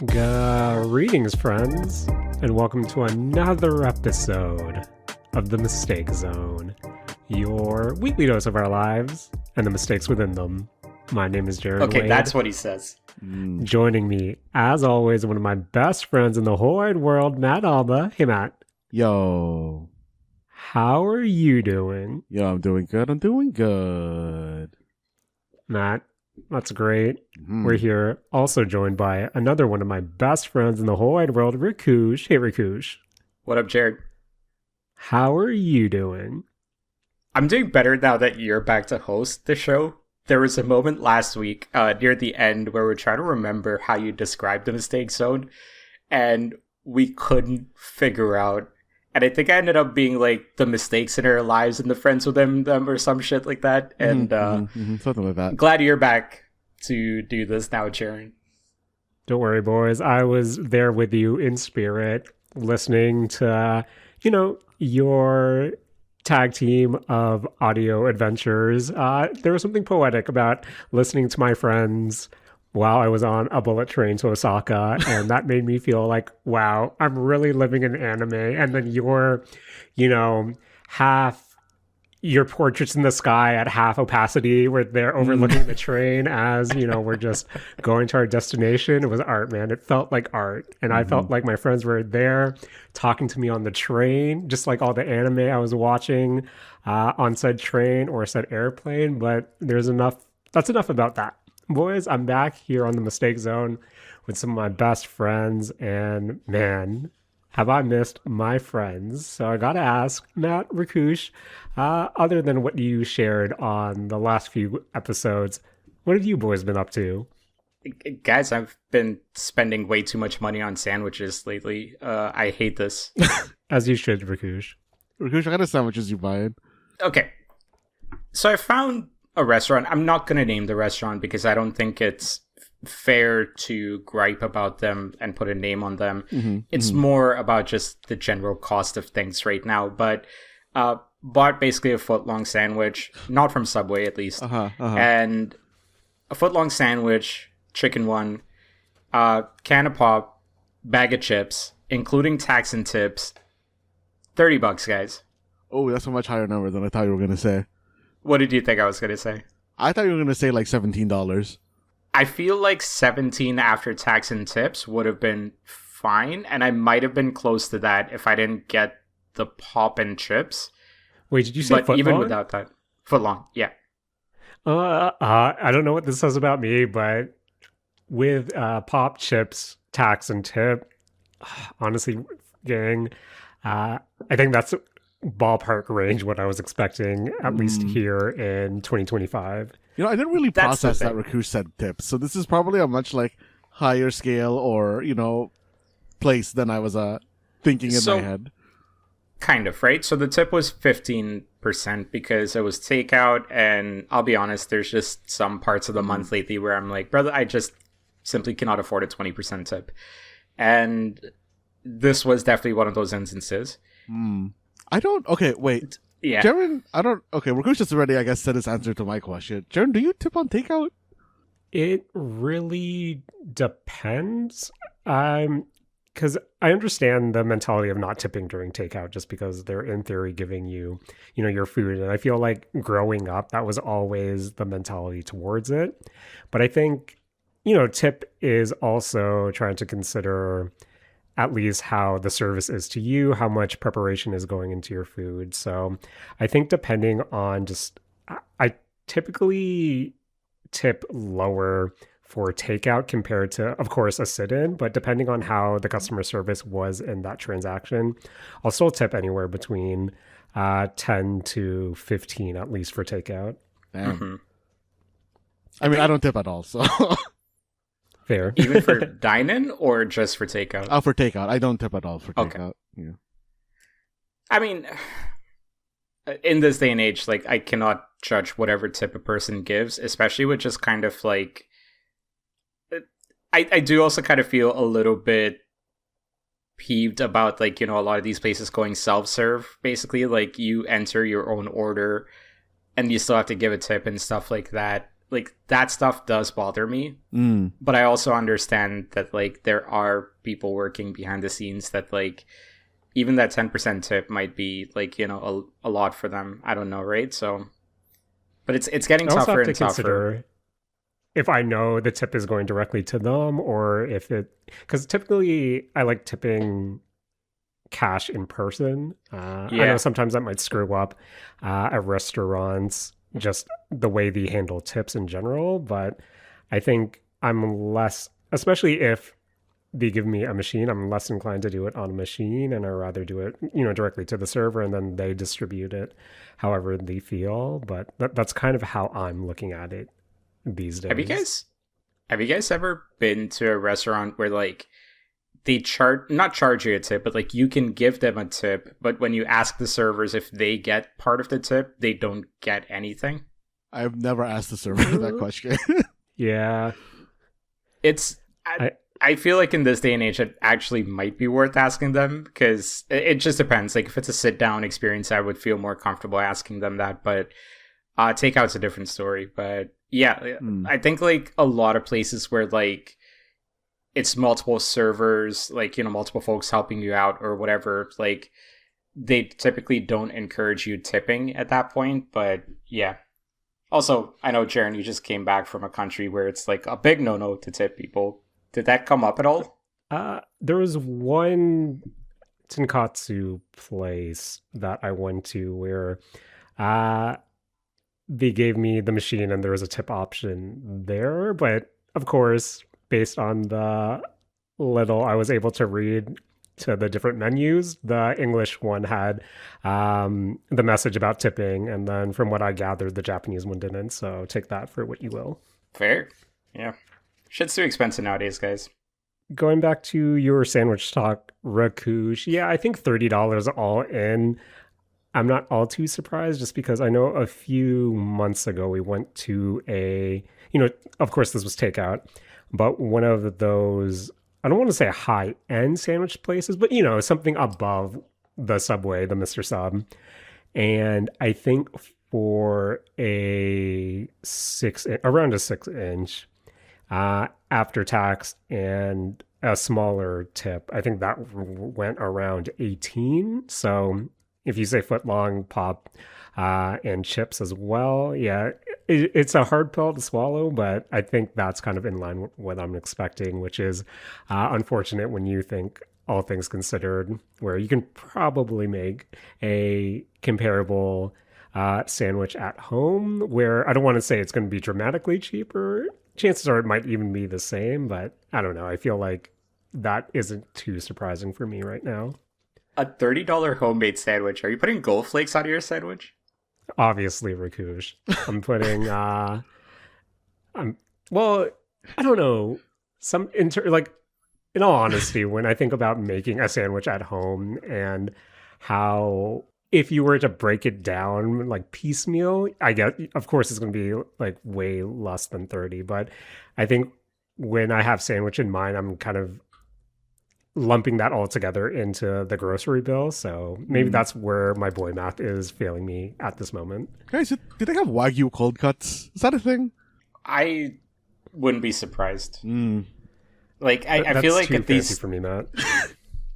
Greetings, friends, and welcome to another episode of The Mistake Zone, your weekly dose of our lives and the mistakes within them. My name is Jaren. Okay, Wade. that's what he says. Joining me, as always, one of my best friends in the whole wide world, Matt Alba. Hey, Matt. Yo. How are you doing? Yo, I'm doing good. Matt, that's great. We're here also joined by another one of my best friends in the whole wide world, Rakush. Hey, Rakush. What up, Jared? How are you doing? I'm doing better now that you're back to host the show. There was a moment last week near the end where we're trying to remember how you described the mistake zone, and we couldn't figure out. And I think I ended up being like the mistakes in our lives and the friends with them or some shit like that. And something like that. Glad you're back to do this now, Jaren. Don't worry, boys. I was there with you in spirit, listening to, your tag team of audio adventures. There was something poetic about listening to my friends while I was on a bullet train to Osaka, and that made me feel like, wow, I'm really living in anime. And then your portraits in the sky at half opacity where they're overlooking the train as, we're just going to our destination. It was art, man. It felt like art. And I felt like my friends were there talking to me on the train, just like all the anime I was watching on said train or said airplane. But that's enough about that. Boys, I'm back here on the Mistake Zone with some of my best friends, and man, have I missed my friends. So I gotta ask, Matt, Rakush, other than what you shared on the last few episodes, what have you boys been up to? Guys, I've been spending way too much money on sandwiches lately. I hate this. As you should, Rakush. Rakush, what kind of sandwiches you buying? Okay. So I found a restaurant. I'm not going to name the restaurant because I don't think it's fair to gripe about them and put a name on them. It's more about just the general cost of things right now. But bought basically a foot-long sandwich, not from Subway at least, and a foot-long sandwich, chicken one, can of pop, bag of chips, including tax and tips, $30, guys. Oh, that's a much higher number than I thought you were going to say. What did you think I was going to say? I thought you were going to say like $17. I feel like 17 after tax and tips would have been fine, and I might have been close to that if I didn't get the pop and chips. Wait, did you say But even without that, foot long, yeah. I don't know what this says about me, but with pop, chips, tax, and tip, honestly, gang, I think that's ballpark range what I was expecting, at least here in 2025. I didn't really process that Rakush said tips, so this is probably a much like higher scale or place than I was thinking in my head. Kind of, right? So the tip was 15% because it was takeout, and I'll be honest, there's just some parts of the month lately where I'm like, brother, I just simply cannot afford a 20% tip. And this was definitely one of those instances. Okay, wait. Yeah. Jaren, Rakush has already, I guess, said his answer to my question. Jaren, do you tip on takeout? It really depends. Because I understand the mentality of not tipping during takeout just because they're in theory giving you, your food. And I feel like growing up, that was always the mentality towards it. But I think, tip is also trying to consider at least how the service is to you, how much preparation is going into your food. So I think depending on I typically tip lower for takeout compared to, of course, a sit-in, but depending on how the customer service was in that transaction, I'll still tip anywhere between 10 to 15 at least for takeout. I mean, I don't tip at all, so... Fair. Even for dine-in or just for takeout? Oh, for takeout. I don't tip at all for takeout. Okay. Yeah. I mean, in this day and age, like, I cannot judge whatever tip a person gives, especially with just kind of like... I do also kind of feel a little bit peeved about, like, a lot of these places going self-serve, basically. Like, you enter your own order and you still have to give a tip and stuff like that. like that stuff does bother me. But I also understand that like there are people working behind the scenes that like even that 10% tip might be like, you know, a lot for them. I don't know, right? So, but it's getting I also tougher have to and tougher. consider if I know the tip is going directly to them or if it, because typically I like tipping cash in person. I know sometimes that might screw up at restaurants, just the way they handle tips in general, but I think I'm less, especially if they give me a machine, I'm less inclined to do it on a machine, and I'd rather do it, you know, directly to the server and then they distribute it however they feel. But that's kind of how I'm looking at it these days. Have you guys ever been to a restaurant where like they not charge you a tip, but like you can give them a tip, but when you ask the servers if they get part of the tip, they don't get anything? I've never asked the server that question. Yeah. I feel like in this day and age, it actually might be worth asking them because it just depends. Like if it's a sit down experience, I would feel more comfortable asking them that. But takeout's a different story. But yeah, I think like a lot of places where like it's multiple servers, like, you know, multiple folks helping you out or whatever, like they typically don't encourage you tipping at that point. But yeah. Also, I know, Jaren, you just came back from a country where it's like a big no-no to tip people. Did that come up at all? There was one tonkatsu place that I went to where they gave me the machine and there was a tip option there. But of course, based on the little I was able to read to the different menus, the English one had the message about tipping. And then from what I gathered, the Japanese one didn't. So take that for what you will. Fair. Yeah. Shit's too expensive nowadays, guys. Going back to your sandwich talk, Rakush, yeah, I think $30 all in. I'm not all too surprised just because I know a few months ago we went to a, you know, of course this was takeout, but one of those, I don't want to say high-end sandwich places, but, you know, something above the Subway, the Mr. Sub. And I think for around a 6-inch, after tax and a smaller tip, I think that went around 18. So if you say foot long, pop, and chips as well, yeah, it's a hard pill to swallow, but I think that's kind of in line with what I'm expecting, which is unfortunate when you think all things considered, where you can probably make a comparable sandwich at home, where I don't want to say it's going to be dramatically cheaper. Chances are it might even be the same, but I don't know. I feel like that isn't too surprising for me right now. A $30 homemade sandwich. Are you putting gold flakes on your sandwich? Obviously, Rakush. I'm putting, well, I don't know. In all honesty, when I think about making a sandwich at home and how, if you were to break it down like piecemeal, I guess, of course, it's going to be like way less than 30. But I think when I have sandwich in mind, I'm kind of lumping that all together into the grocery bill. So maybe that's where my boy math is failing me at this moment. Guys, do they have Wagyu cold cuts? Is that a thing? I wouldn't be surprised. Like, I feel like at least for me, Matt.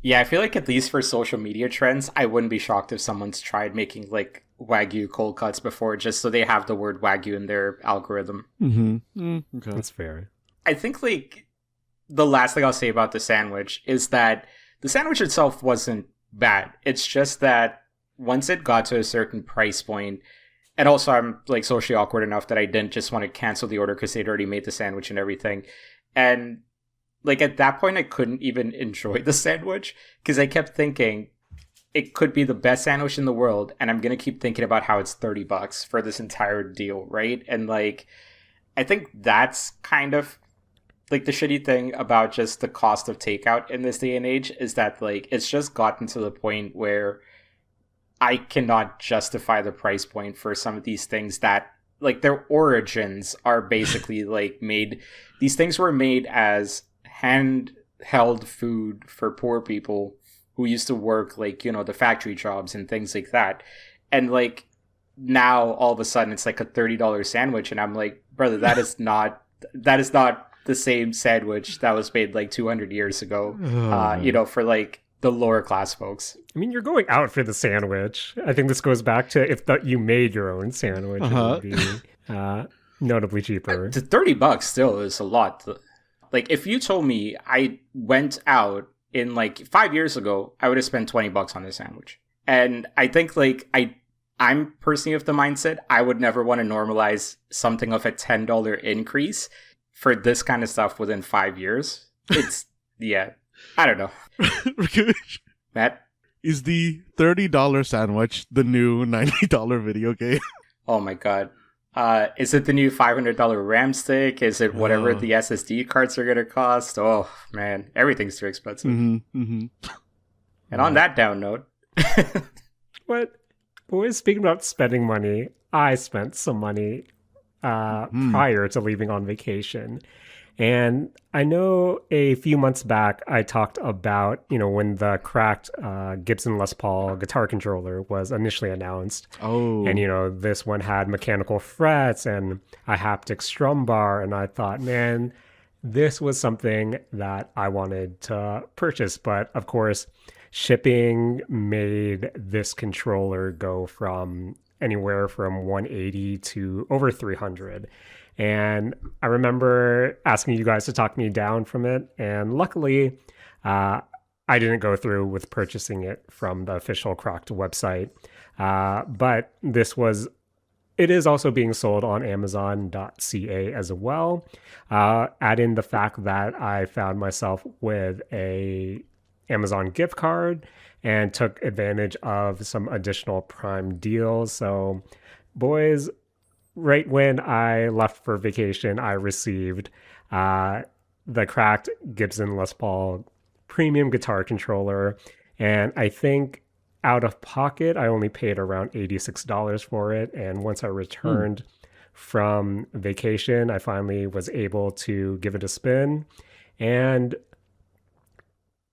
Yeah, I feel like at least for social media trends, I wouldn't be shocked if someone's tried making like Wagyu cold cuts before, just so they have the word Wagyu in their algorithm. Okay. That's fair. I think like the last thing I'll say about the sandwich is that the sandwich itself wasn't bad. It's just that once it got to a certain price point, and also I'm like socially awkward enough that I didn't just want to cancel the order because they'd already made the sandwich and everything. And like at that point, I couldn't even enjoy the sandwich because I kept thinking it could be the best sandwich in the world. And I'm going to keep thinking about how it's $30 for this entire deal. Right. And like, I think that's kind of like the shitty thing about just the cost of takeout in this day and age is that like, it's just gotten to the point where I cannot justify the price point for some of these things that like their origins are basically like made. These things were made as handheld food for poor people who used to work like, you know, the factory jobs and things like that. And like now all of a sudden it's like a $30 sandwich and I'm like, brother, that is not the same sandwich that was made like 200 years ago. For like the lower class folks. I mean, you're going out for the sandwich. I think this goes back to if you made your own sandwich, it would be notably cheaper. The $30 still is a lot. Like, if you told me I went out in like 5 years ago, I would have spent $20 on a sandwich. And I think like I'm personally of the mindset I would never want to normalize something of a $10 increase for this kind of stuff within 5 years. It's yeah, I don't know. Matt, is the $30 sandwich the new $90 video game? Oh my god. Is it the new $500 RAM stick? Is it whatever the SSD cards are going to cost? Oh, man. Everything's too expensive. And on that down note... What? Boys, speaking about spending money, I spent some money prior to leaving on vacation. And I know a few months back, I talked about, when the cracked Gibson Les Paul guitar controller was initially announced. Oh. And, this one had mechanical frets and a haptic strum bar. And I thought, man, this was something that I wanted to purchase. But of course, shipping made this controller go from anywhere from $180 to over $300. And I remember asking you guys to talk me down from it. And luckily, I didn't go through with purchasing it from the official Crocked website. But it is also being sold on Amazon.ca as well. Add in the fact that I found myself with a Amazon gift card and took advantage of some additional Prime deals. So, boys, right when I left for vacation, I received the cracked Gibson Les Paul premium guitar controller. And I think out of pocket, I only paid around $86 for it. And once I returned from vacation, I finally was able to give it a spin. And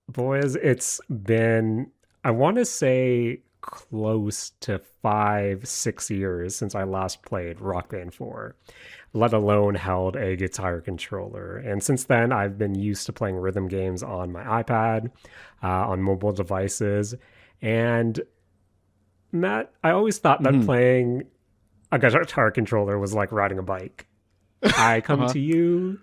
boys, it's been, I want to say, close to 5-6 years since I last played Rock Band 4, let alone held a guitar controller. And since then, I've been used to playing rhythm games on my iPad, on mobile devices. And Matt, I always thought that playing a guitar controller was like riding a bike. I come to you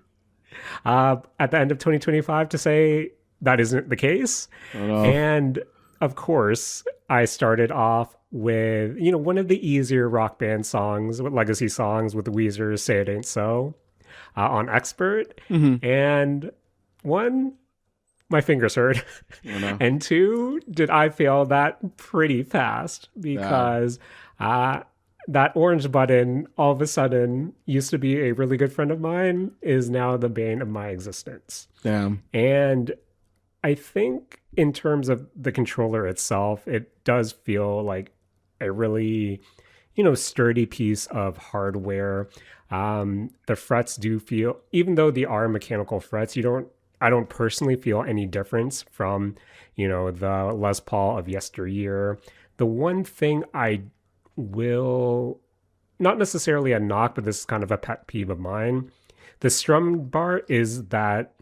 at the end of 2025 to say that isn't the case. And of course, I started off with, one of the easier Rock Band songs, with legacy songs with Weezer's Say It Ain't So on Expert. And one, my fingers hurt. And two, did I fail that pretty fast because that orange button all of a sudden used to be a really good friend of mine is now the bane of my existence. Damn. And I think in terms of the controller itself, it does feel like a really, sturdy piece of hardware. The frets do feel, even though they are mechanical frets, I don't personally feel any difference from, the Les Paul of yesteryear. The one thing I will, not necessarily a knock, but this is kind of a pet peeve of mine. The strum bar is that,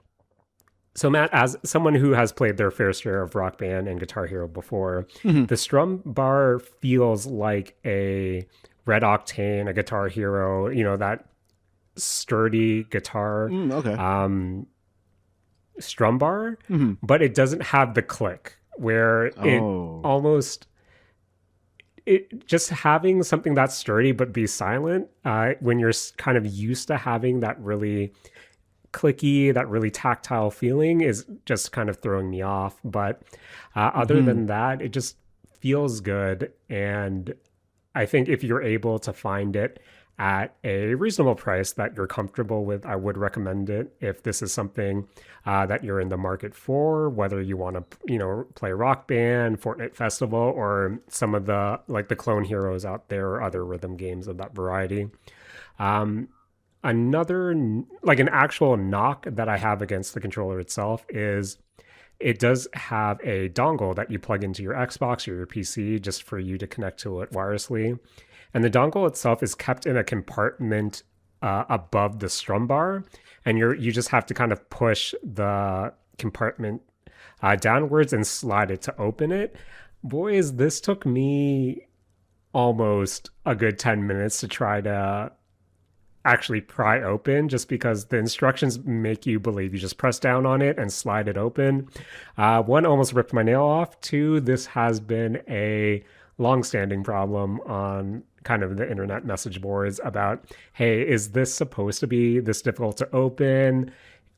so Matt, as someone who has played their fair share of Rock Band and Guitar Hero before, the strum bar feels like a Red Octane, a Guitar Hero, that sturdy guitar strum bar, but it doesn't have the click where it almost, it just having something that's sturdy but be silent when you're kind of used to having that really clicky, that really tactile feeling is just kind of throwing me off. But other than that, it just feels good. And I think if you're able to find it at a reasonable price that you're comfortable with, I would recommend it if this is something that you're in the market for, whether you want to, play Rock Band, Fortnite Festival, or some of the, like the clone heroes out there or other rhythm games of that variety. Another, like an actual knock that I have against the controller itself is it does have a dongle that you plug into your Xbox or your PC just for you to connect to it wirelessly. And the dongle itself is kept in a compartment above the strum bar, and you just have to kind of push the compartment downwards and slide it to open it. Boys, this took me almost a good 10 minutes to try to actually pry open, just because the instructions make you believe you just press down on it and slide it open. One, almost ripped my nail off. Two, this has been a long-standing problem on kind of the internet message boards about, hey, is this supposed to be this difficult to open?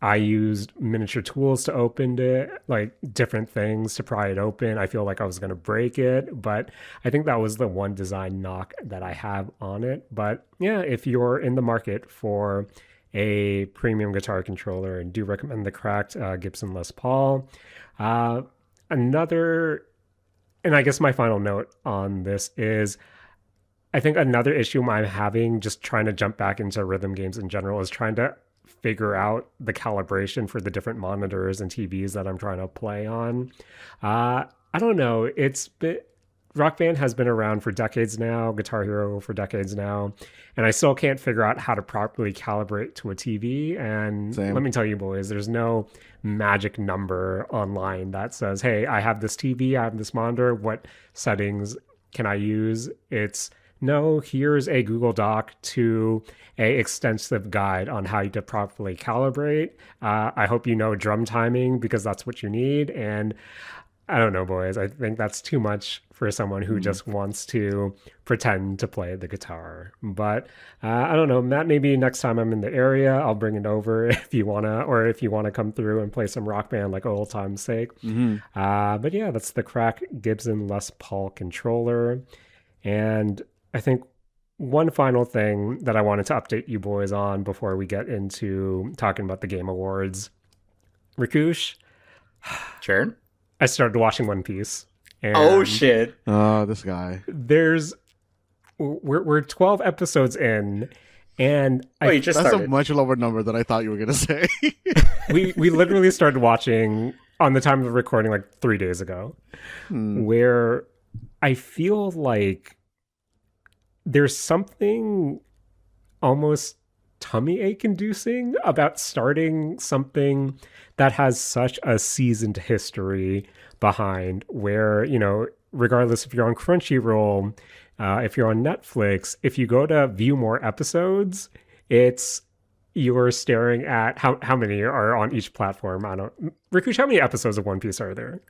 I used miniature tools to open it, like different things to pry it open. I feel like I was going to break it, but I think that was the one design knock that I have on it. But yeah, if you're in the market for a premium guitar controller, and do recommend the cracked Gibson Les Paul. Another, and I guess my final note on this is, I think another issue I'm having just trying to jump back into rhythm games in general is trying to figure out the calibration for the different monitors and TVs that I'm trying to play on. I don't know. Rock Band has been around for decades now, Guitar Hero for decades now, and I still can't figure out how to properly calibrate to a TV. And Let me tell you, boys, there's no magic number online that says, hey, I have this TV, I have this monitor, what settings can I use? It's no, here's a Google Doc to a extensive guide on how to properly calibrate. I hope you know drum timing, because that's what you need. And I don't know, boys. I think that's too much for someone who just wants to pretend to play the guitar. But I don't know, Matt, maybe next time I'm in the area, I'll bring it over if you want to, or if you want to come through and play some Rock Band like old time's sake. But yeah, that's the crack Gibson Les Paul controller. And I think one final thing that I wanted to update you boys on before we get into talking about the Game Awards. Rakush. Sure. I started watching One Piece. And oh, shit. Oh, this guy. We're 12 episodes in, and you just that's started. A much lower number than I thought you were going to say. we literally started watching on the time of recording like 3 days ago, where I feel like there's something almost tummy ache inducing about starting something that has such a seasoned history behind, where, you know, regardless if you're on Crunchyroll, if you're on Netflix, if you go to view more episodes, you're staring at how many are on each platform. Rakush, how many episodes of One Piece are there?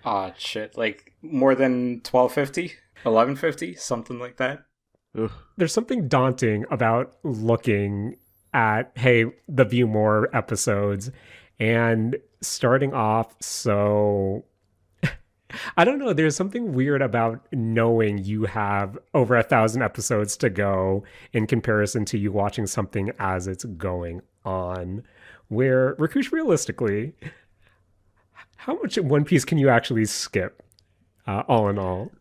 Oh, shit. Like more than 1250, 1150, something like that. There's something daunting about looking at, hey, the view more episodes and starting off. So I don't know. There's something weird about knowing you have over 1,000 episodes to go in comparison to you watching something as it's going on. Where, Rakush, realistically, how much One Piece can you actually skip, all in all?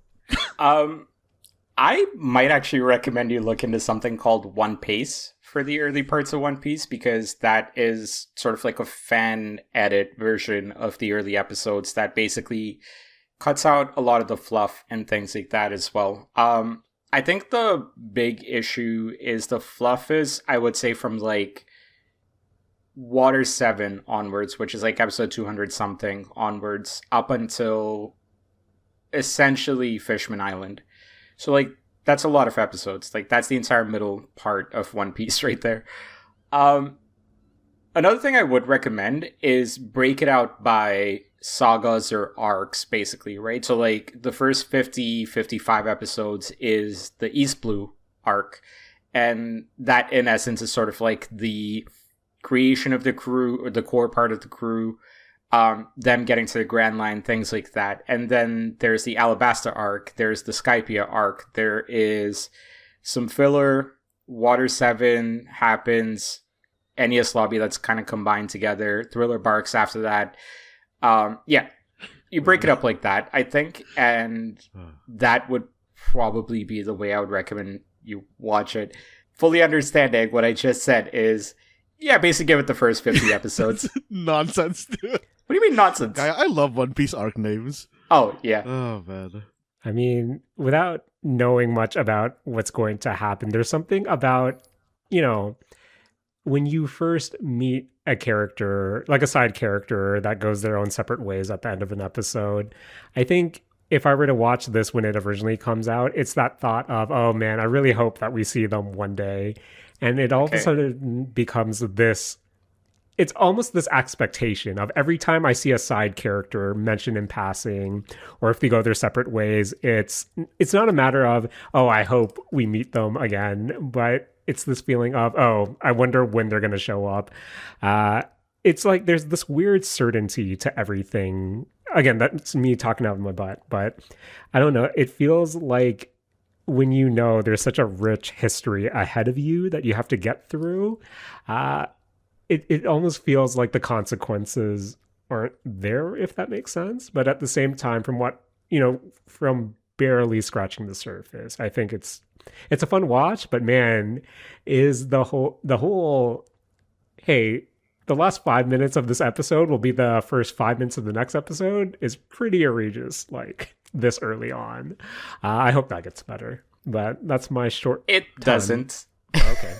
I might actually recommend you look into something called One Piece for the early parts of One Piece, because that is sort of like a fan edit version of the early episodes that basically cuts out a lot of the fluff and things like that as well. I think the big issue is the fluff is, I would say, from like Water 7 onwards, which is like episode 200 something onwards, up until essentially Fishman Island. So, like, that's a lot of episodes. Like, that's the entire middle part of One Piece right there. Another thing I would recommend is break it out by sagas or arcs, basically, right? So, like, the first 50, 55 episodes is the East Blue arc. And that, in essence, is sort of like the creation of the crew, or the core part of the crew, them getting to the Grand Line, things like that. And then there's the Alabasta arc, there's the Skypia arc, there is some filler, Water 7 happens, NES Lobby that's kind of combined together, Thriller Barks after that. Yeah, you break it up like that, I think, and that would probably be the way I would recommend you watch it. Fully understanding what I just said is, yeah, basically give it the first 50 episodes. Nonsense, dude. What do you mean nonsense? I love One Piece arc names. Oh, yeah. Oh, man. I mean, without knowing much about what's going to happen, there's something about, you know, when you first meet a character, like a side character that goes their own separate ways at the end of an episode, I think if I were to watch this when it originally comes out, it's that thought of, oh man, I really hope that we see them one day. And it all of a sudden becomes this, it's almost this expectation of every time I see a side character mentioned in passing, or if they go their separate ways, it's not a matter of, oh, I hope we meet them again, but it's this feeling of, oh, I wonder when they're going to show up. It's like there's this weird certainty to everything. Again, that's me talking out of my butt, but I don't know. It feels like when you know there's such a rich history ahead of you that you have to get through, it almost feels like the consequences aren't there, if that makes sense. But at the same time, from what, from barely scratching the surface, I think it's a fun watch, but man, is the whole, hey, the last 5 minutes of this episode will be the first 5 minutes of the next episode is pretty egregious, like this early on. I hope that gets better, but that's my short. It doesn't. Okay.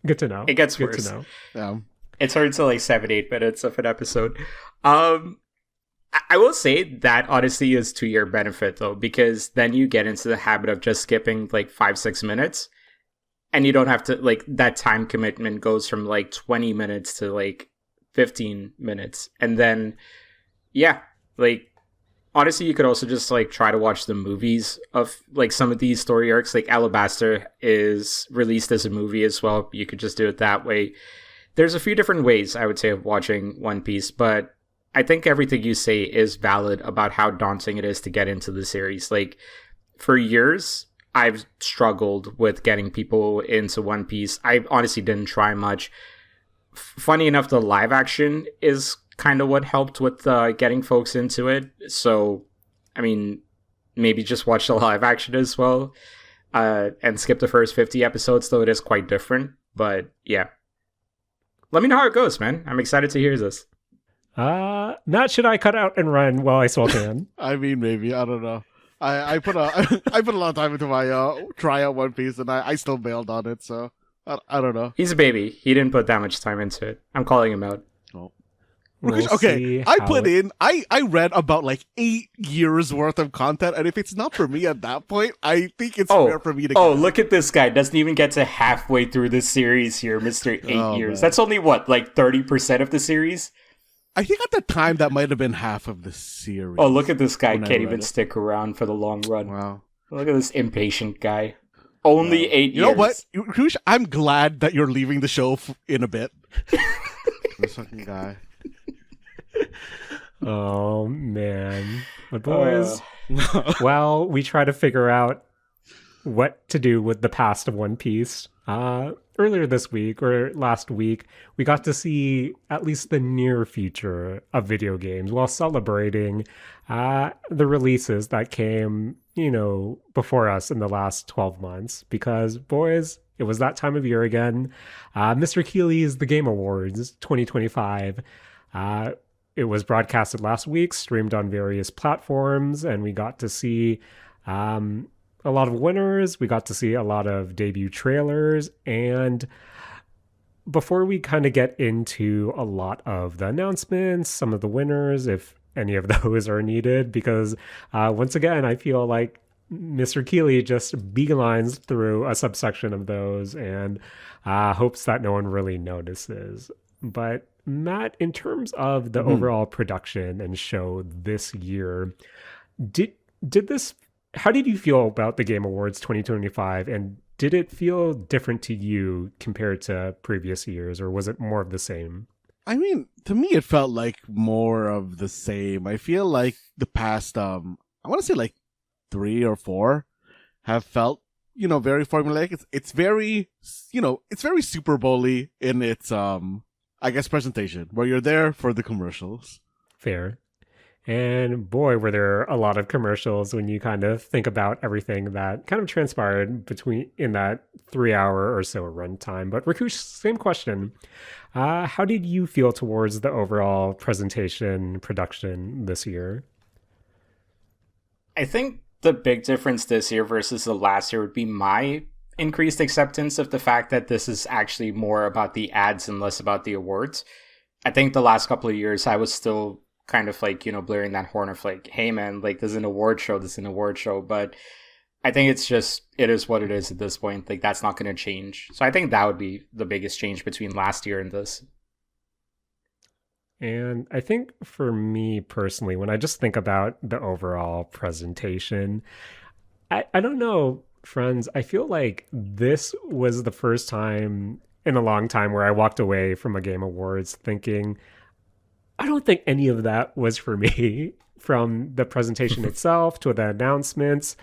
Good to know. It gets Good worse. to know. Yeah. It's hard to like 7-8 minutes of an episode. I will say that Odyssey is to your benefit though, because then you get into the habit of just skipping like 5-6 minutes, and you don't have to, like, that time commitment goes from like 20 minutes to like 15 minutes. And then, yeah, like Odyssey, you could also just like try to watch the movies of like some of these story arcs. Like Alabaster is released as a movie as well. You could just do it that way. There's a few different ways, I would say, of watching One Piece, but I think everything you say is valid about how daunting it is to get into the series. Like, for years, I've struggled with getting people into One Piece. I honestly didn't try much. Funny enough, the live action is kind of what helped with getting folks into it. So, I mean, maybe just watch the live action as well and skip the first 50 episodes, though it is quite different. But, yeah. Let me know how it goes, man. I'm excited to hear this. Not should I cut out and run while I still can? I mean, maybe. I don't know. I put a lot of time into my try out One Piece, and I still bailed on it. So I don't know. He's a baby. He didn't put that much time into it. I'm calling him out. Oh. We'll Okay, I read about like 8 years worth of content, and if it's not for me at that point, I think it's fair for me to. Look at this guy! Doesn't even get to halfway through the series here, Mister 8 years. Man. That's only what, like 30% of the series. I think at the time that might have been half of the series. Oh, look at this guy! Can't even stick around for the long run. Wow! Look at this impatient guy. Only 8 years. You know what, Rakush? I'm glad that you're leaving the show in a bit. This fucking guy. Oh man, but boys, well, we try to figure out what to do with the past of One Piece. Earlier this week or last week, we got to see at least the near future of video games while celebrating the releases that came, before us in the last 12 months. Because, boys, it was that time of year again. Mr. Keighley's The Game Awards 2025. It was broadcasted last week, streamed on various platforms, and we got to see a lot of winners. We got to see a lot of debut trailers. And before we kind of get into a lot of the announcements, some of the winners, if any of those are needed, because once again, I feel like Mr. Keighley just beelines through a subsection of those and hopes that no one really notices. But Matt, in terms of the overall production and show this year, did this, how did you feel about the Game Awards 2025, and did it feel different to you compared to previous years, or was it more of the same? I mean, to me, it felt like more of the same. I feel like the past, I want to say like 3 or 4 have felt, very formulaic. It's very, it's very Super Bowl-y in its, I guess, presentation, where you're there for the commercials. Fair. And boy, were there a lot of commercials when you kind of think about everything that kind of transpired in that 3-hour or so runtime. But Rakush, same question. How did you feel towards the overall presentation production this year? I think the big difference this year versus the last year would be my increased acceptance of the fact that this is actually more about the ads and less about the awards. I think the last couple of years I was still kind of like, blaring that horn of like, hey man, like this is an award show, but I think it is what it is at this point. Like that's not going to change. So I think that would be the biggest change between last year and this. And I think for me personally, when I just think about the overall presentation, I don't know, friends, I feel like this was the first time in a long time where I walked away from a Game Awards thinking, I don't think any of that was for me. From the presentation itself to the announcements.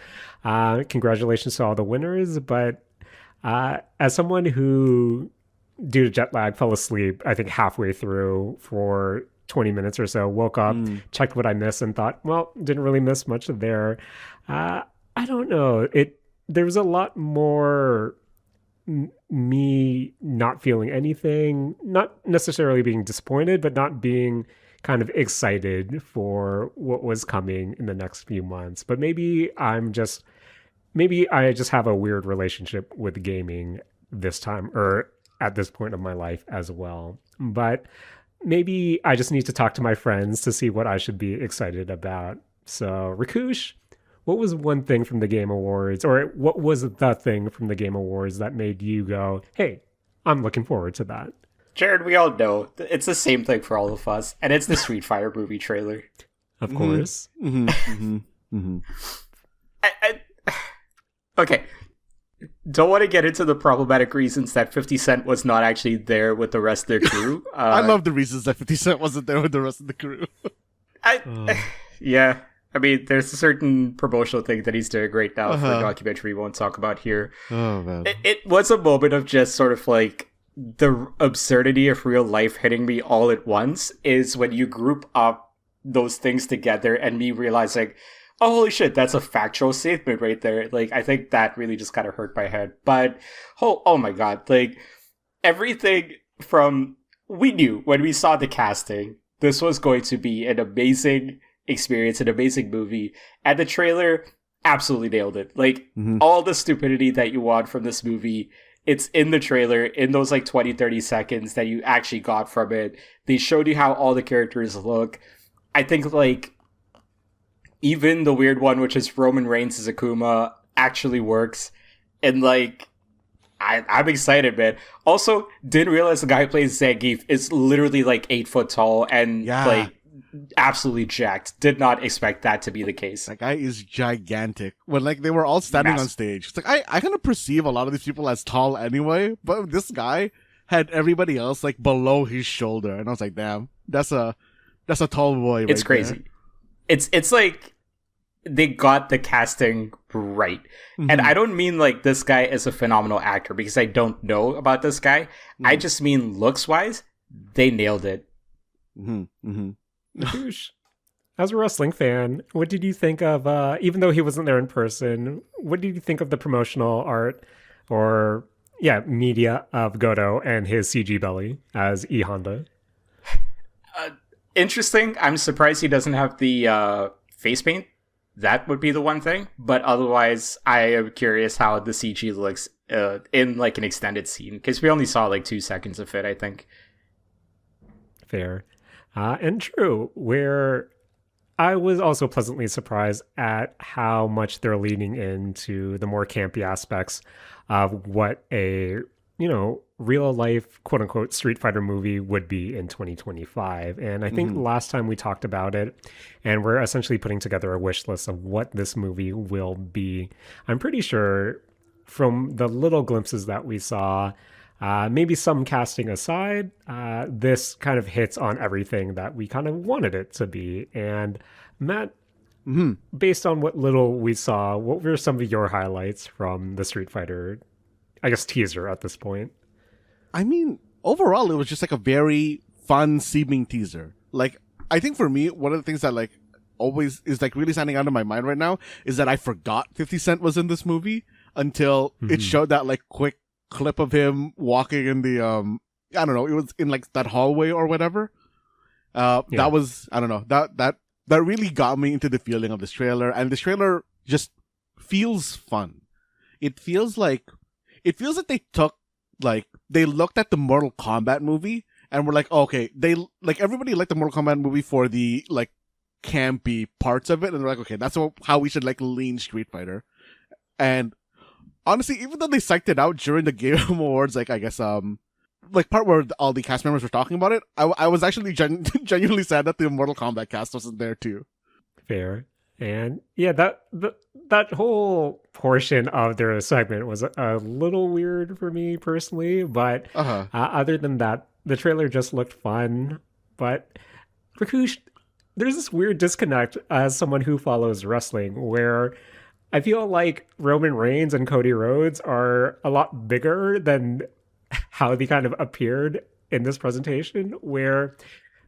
Congratulations to all the winners. But as someone who, due to jet lag, fell asleep, I think halfway through for 20 minutes or so, woke up, checked what I missed and thought, well, didn't really miss much there. I don't know. There was a lot more me not feeling anything, not necessarily being disappointed, but not being kind of excited for what was coming in the next few months. But maybe I just have a weird relationship with gaming this time, or at this point of my life as well. But maybe I just need to talk to my friends to see what I should be excited about. So, Rakush, what was one thing from the Game Awards, or what was the thing from the Game Awards that made you go, hey, I'm looking forward to that? Jared, we all know it's the same thing for all of us, and it's the Street Fighter movie trailer. Of course. Okay. Don't want to get into the problematic reasons that 50 Cent was not actually there with the rest of the crew. I love the reasons that 50 Cent wasn't there with the rest of the crew. Yeah. I mean, there's a certain promotional thing that he's doing right now for a documentary we won't talk about here. Oh, man. It was a moment of just sort of like the absurdity of real life hitting me all at once is when you group up those things together and me realizing, oh, holy shit, that's a factual statement right there. Like, I think that really just kind of hurt my head. But, oh my god, like, everything from, we knew when we saw the casting, this was going to be an amazing experience, an amazing movie. And the trailer absolutely nailed it. Like, all the stupidity that you want from this movie, it's in the trailer, in those like 20-30 seconds that you actually got from it. They showed you how all the characters look. I think like even the weird one, which is Roman Reigns as Akuma, actually works. And like, I'm excited, man. Also, didn't realize the guy who plays Zangief is literally like 8 foot tall and like absolutely jacked. Did not expect that to be the case. That guy is gigantic. When like they were all standing on stage, it's like I kind of perceive a lot of these people as tall anyway, but this guy had everybody else like below his shoulder, and I was like, damn, that's a tall boy. It's crazy. There. It's like they got the casting right. And I don't mean like this guy is a phenomenal actor because I don't know about this guy. I just mean looks wise, they nailed it. As a wrestling fan, what did you think of, even though he wasn't there in person, what did you think of the promotional art or, media of Goto and his CG belly as E Honda? Interesting. I'm surprised he doesn't have the face paint. That would be the one thing. But otherwise, I am curious how the CG looks in like an extended scene, because we only saw like 2 seconds of it, I think. Fair. And true, where I was also pleasantly surprised at how much they're leaning into the more campy aspects of what a, real life, quote unquote, Street Fighter movie would be in 2025. And I think last time we talked about it, and we're essentially putting together a wish list of what this movie will be. I'm pretty sure from the little glimpses that we saw, maybe some casting aside, this kind of hits on everything that we kind of wanted it to be. And Matt, based on what little we saw, what were some of your highlights from the Street Fighter, I guess, teaser at this point? I mean, overall, it was just like a very fun seeming teaser. Like, I think for me, one of the things that like always is like really standing out in my mind right now is that I forgot 50 Cent was in this movie until it showed that like quick clip of him walking in the I don't know, it was in like that hallway or whatever. That was, I don't know, that really got me into the feeling of this trailer, and this trailer just feels fun. It feels like it feels like they looked at the Mortal Kombat movie and were like, oh, okay, everybody liked the Mortal Kombat movie for the campy parts of it, and they're like, okay, that's how we should lean Street Fighter. And honestly, even though they psyched it out during the Game Awards, I guess part where all the cast members were talking about it, I was actually genuinely sad that the Mortal Kombat cast wasn't there too. Fair. And yeah, that whole portion of their segment was a little weird for me personally, but other than that, the trailer just looked fun. But Rakush, there's this weird disconnect as someone who follows wrestling where I feel like Roman Reigns and Cody Rhodes are a lot bigger than how they kind of appeared in this presentation, where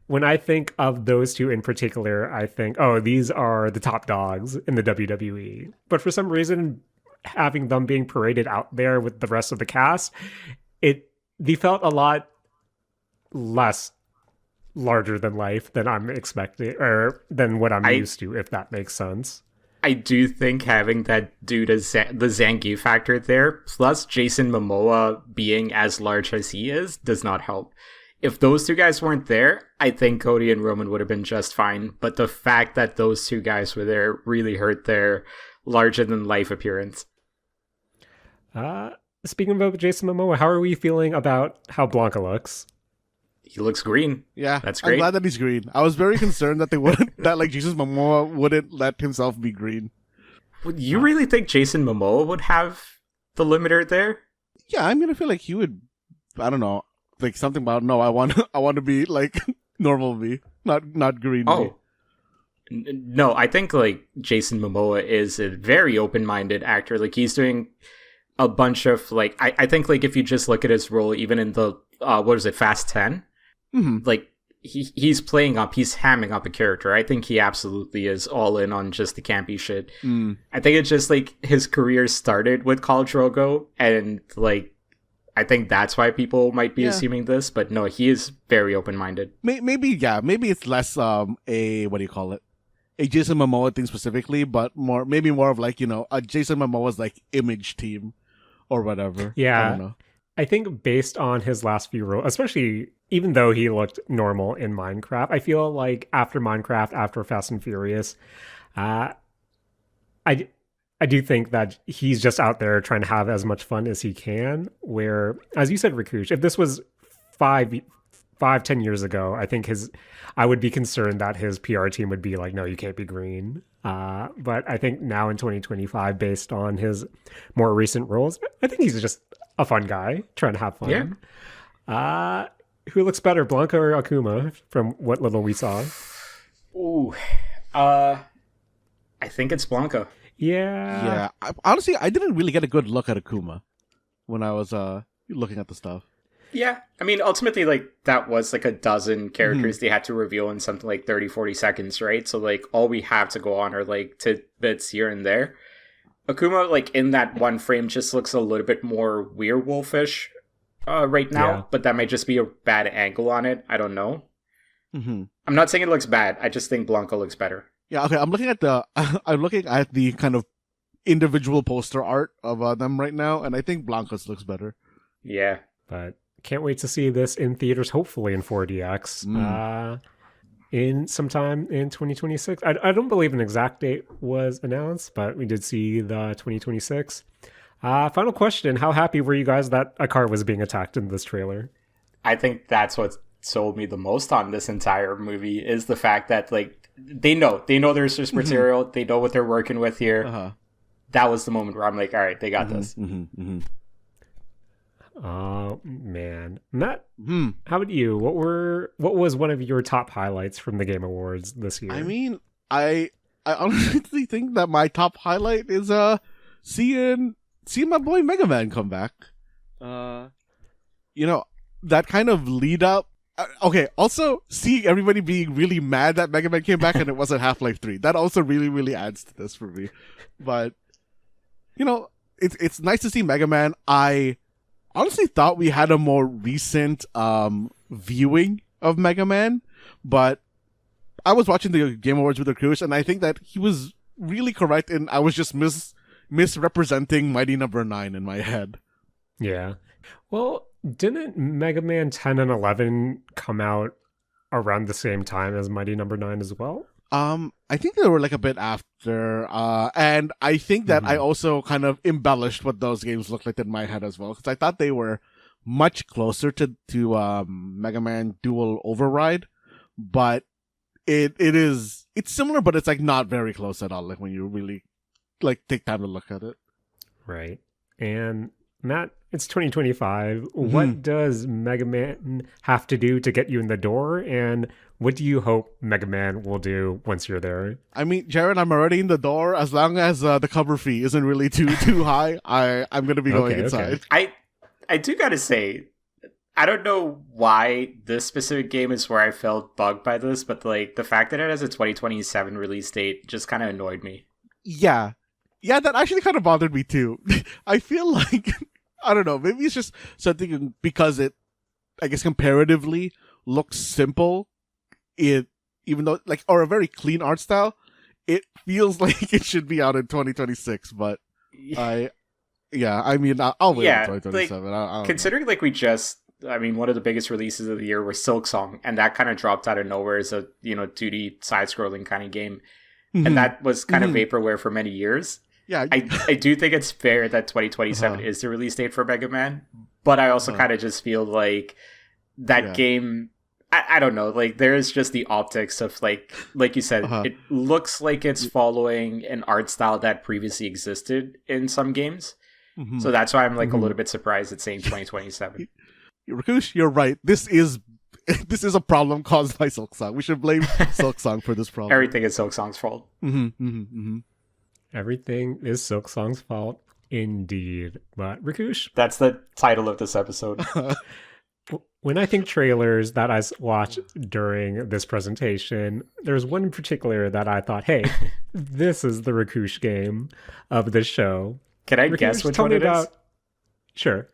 when I think of those two in particular, I think, oh, these are the top dogs in the WWE. But for some reason, having them being paraded out there with the rest of the cast, they felt a lot less larger than life than I'm expecting, or than what I'm used to, if that makes sense. I do think having that due to the Zangief factor there, plus Jason Momoa being as large as he is, does not help. If those two guys weren't there, I think Cody and Roman would have been just fine. But the fact that those two guys were there really hurt their larger-than-life appearance. Speaking about Jason Momoa, how are we feeling about how Blanca looks? He looks green. Yeah, that's great. I'm glad that he's green. I was very concerned that they wouldn't, Jason Momoa wouldn't let himself be green. Would you really think Jason Momoa would have the limiter there? Yeah, I'm gonna feel like he would. I don't know. Something about I want to be normal me, not green me. No, I think Jason Momoa is a very open-minded actor. He's doing a bunch of I think if you just look at his role, even in the Fast 10, he's playing up, he's hamming up a character. I think he absolutely is all in on just the campy shit. I think it's just his career started with Khal Drogo, and I think that's why people might be assuming this, but no, he is very open-minded. Maybe it's less a Jason Momoa thing specifically, but more of a Jason Momoa's image team or whatever. Yeah, I don't know. I think based on his last few roles, especially even though he looked normal in Minecraft, I feel like after Minecraft, after Fast and Furious, I do think that he's just out there trying to have as much fun as he can, where, as you said, Rakush, if this was 5-10 years ago, I think I would be concerned that his PR team would be like, no, you can't be green. But I think now in 2025, based on his more recent roles, I think he's just a fun guy trying to have fun. Yeah. Who looks better, Blanca or Akuma, from what little we saw? Ooh. I think it's Blanca. Yeah. Honestly, I didn't really get a good look at Akuma when I was looking at the stuff. Yeah. I mean, ultimately, that was a dozen characters they had to reveal in something 30, 40 seconds, right? So, all we have to go on are, tidbits here and there. Akuma, in that one frame, just looks a little bit more werewolfish right now, but that might just be a bad angle on it. I don't know. I'm not saying it looks bad. I just think Blanca looks better. Yeah, okay. I'm looking at the kind of individual poster art of them right now, and I think Blanca's looks better. Yeah, but can't wait to see this in theaters, hopefully in 4DX, in sometime in 2026. I don't believe an exact date was announced, but we did see the 2026. Final question: how happy were you guys that a car was being attacked in this trailer? I think that's what sold me the most on this entire movie is the fact that they know there's source material. They know what they're working with here. That was the moment where I'm like, all right, they got this. Oh man, Matt, how about you? What was one of your top highlights from the Game Awards this year? I mean, I honestly think that my top highlight is seeing my boy Megaman come back. That kind of lead up. Okay, also seeing everybody being really mad that Megaman came back and it wasn't Half-Life 3. That also really, really adds to this for me. But, it's nice to see Megaman. I honestly thought we had a more recent viewing of Megaman, but I was watching the Game Awards with Rakush, and I think that he was really correct, and I was just misrepresenting Mighty Number 9 in my head. Yeah. Well, didn't Mega Man 10 and 11 come out around the same time as Mighty Number 9 as well? I think they were like a bit after, and I think that I also kind of embellished what those games looked like in my head as well, because I thought they were much closer to Mega Man Dual Override, but it's similar, but it's like not very close at all. Like when you really like take time to look at it. Right. And Matt, it's 2025. What does Mega Man have to do to get you in the door? And what do you hope Mega Man will do once you're there? I mean, Jaren, I'm already in the door. As long as the cover fee isn't really too high, I'm gonna be going inside. I do gotta say, I don't know why this specific game is where I felt bugged by this, but like the fact that it has a 2027 release date just kind of annoyed me. Yeah, that actually kind of bothered me too. I feel like I don't know, maybe it's just something because it, I guess, comparatively looks simple. It, even though like, or a very clean art style, it feels like it should be out in 2026. But I mean, I'll wait until 2027. Like, considering like one of the biggest releases of the year was Silksong, and that kind of dropped out of nowhere as a 2D side-scrolling kind of game, and that was kind of vaporware for many years. Yeah, I do think it's fair that 2027 is the release date for Mega Man, but I also kind of just feel like that game. I don't know, like there is just the optics of like you said, it looks like it's following an art style that previously existed in some games. So that's why I'm like a little bit surprised it's saying 2027. Rakush, you're right. This is a problem caused by Silksong. We should blame Silksong for this problem. Everything is Silksong's fault. Everything is Silksong's fault, indeed. But Rakush, that's the title of this episode. When I think trailers that I watched during this presentation, there's one in particular that I thought, hey, this is the Rakush game of the show. Can I guess which one it is? Sure.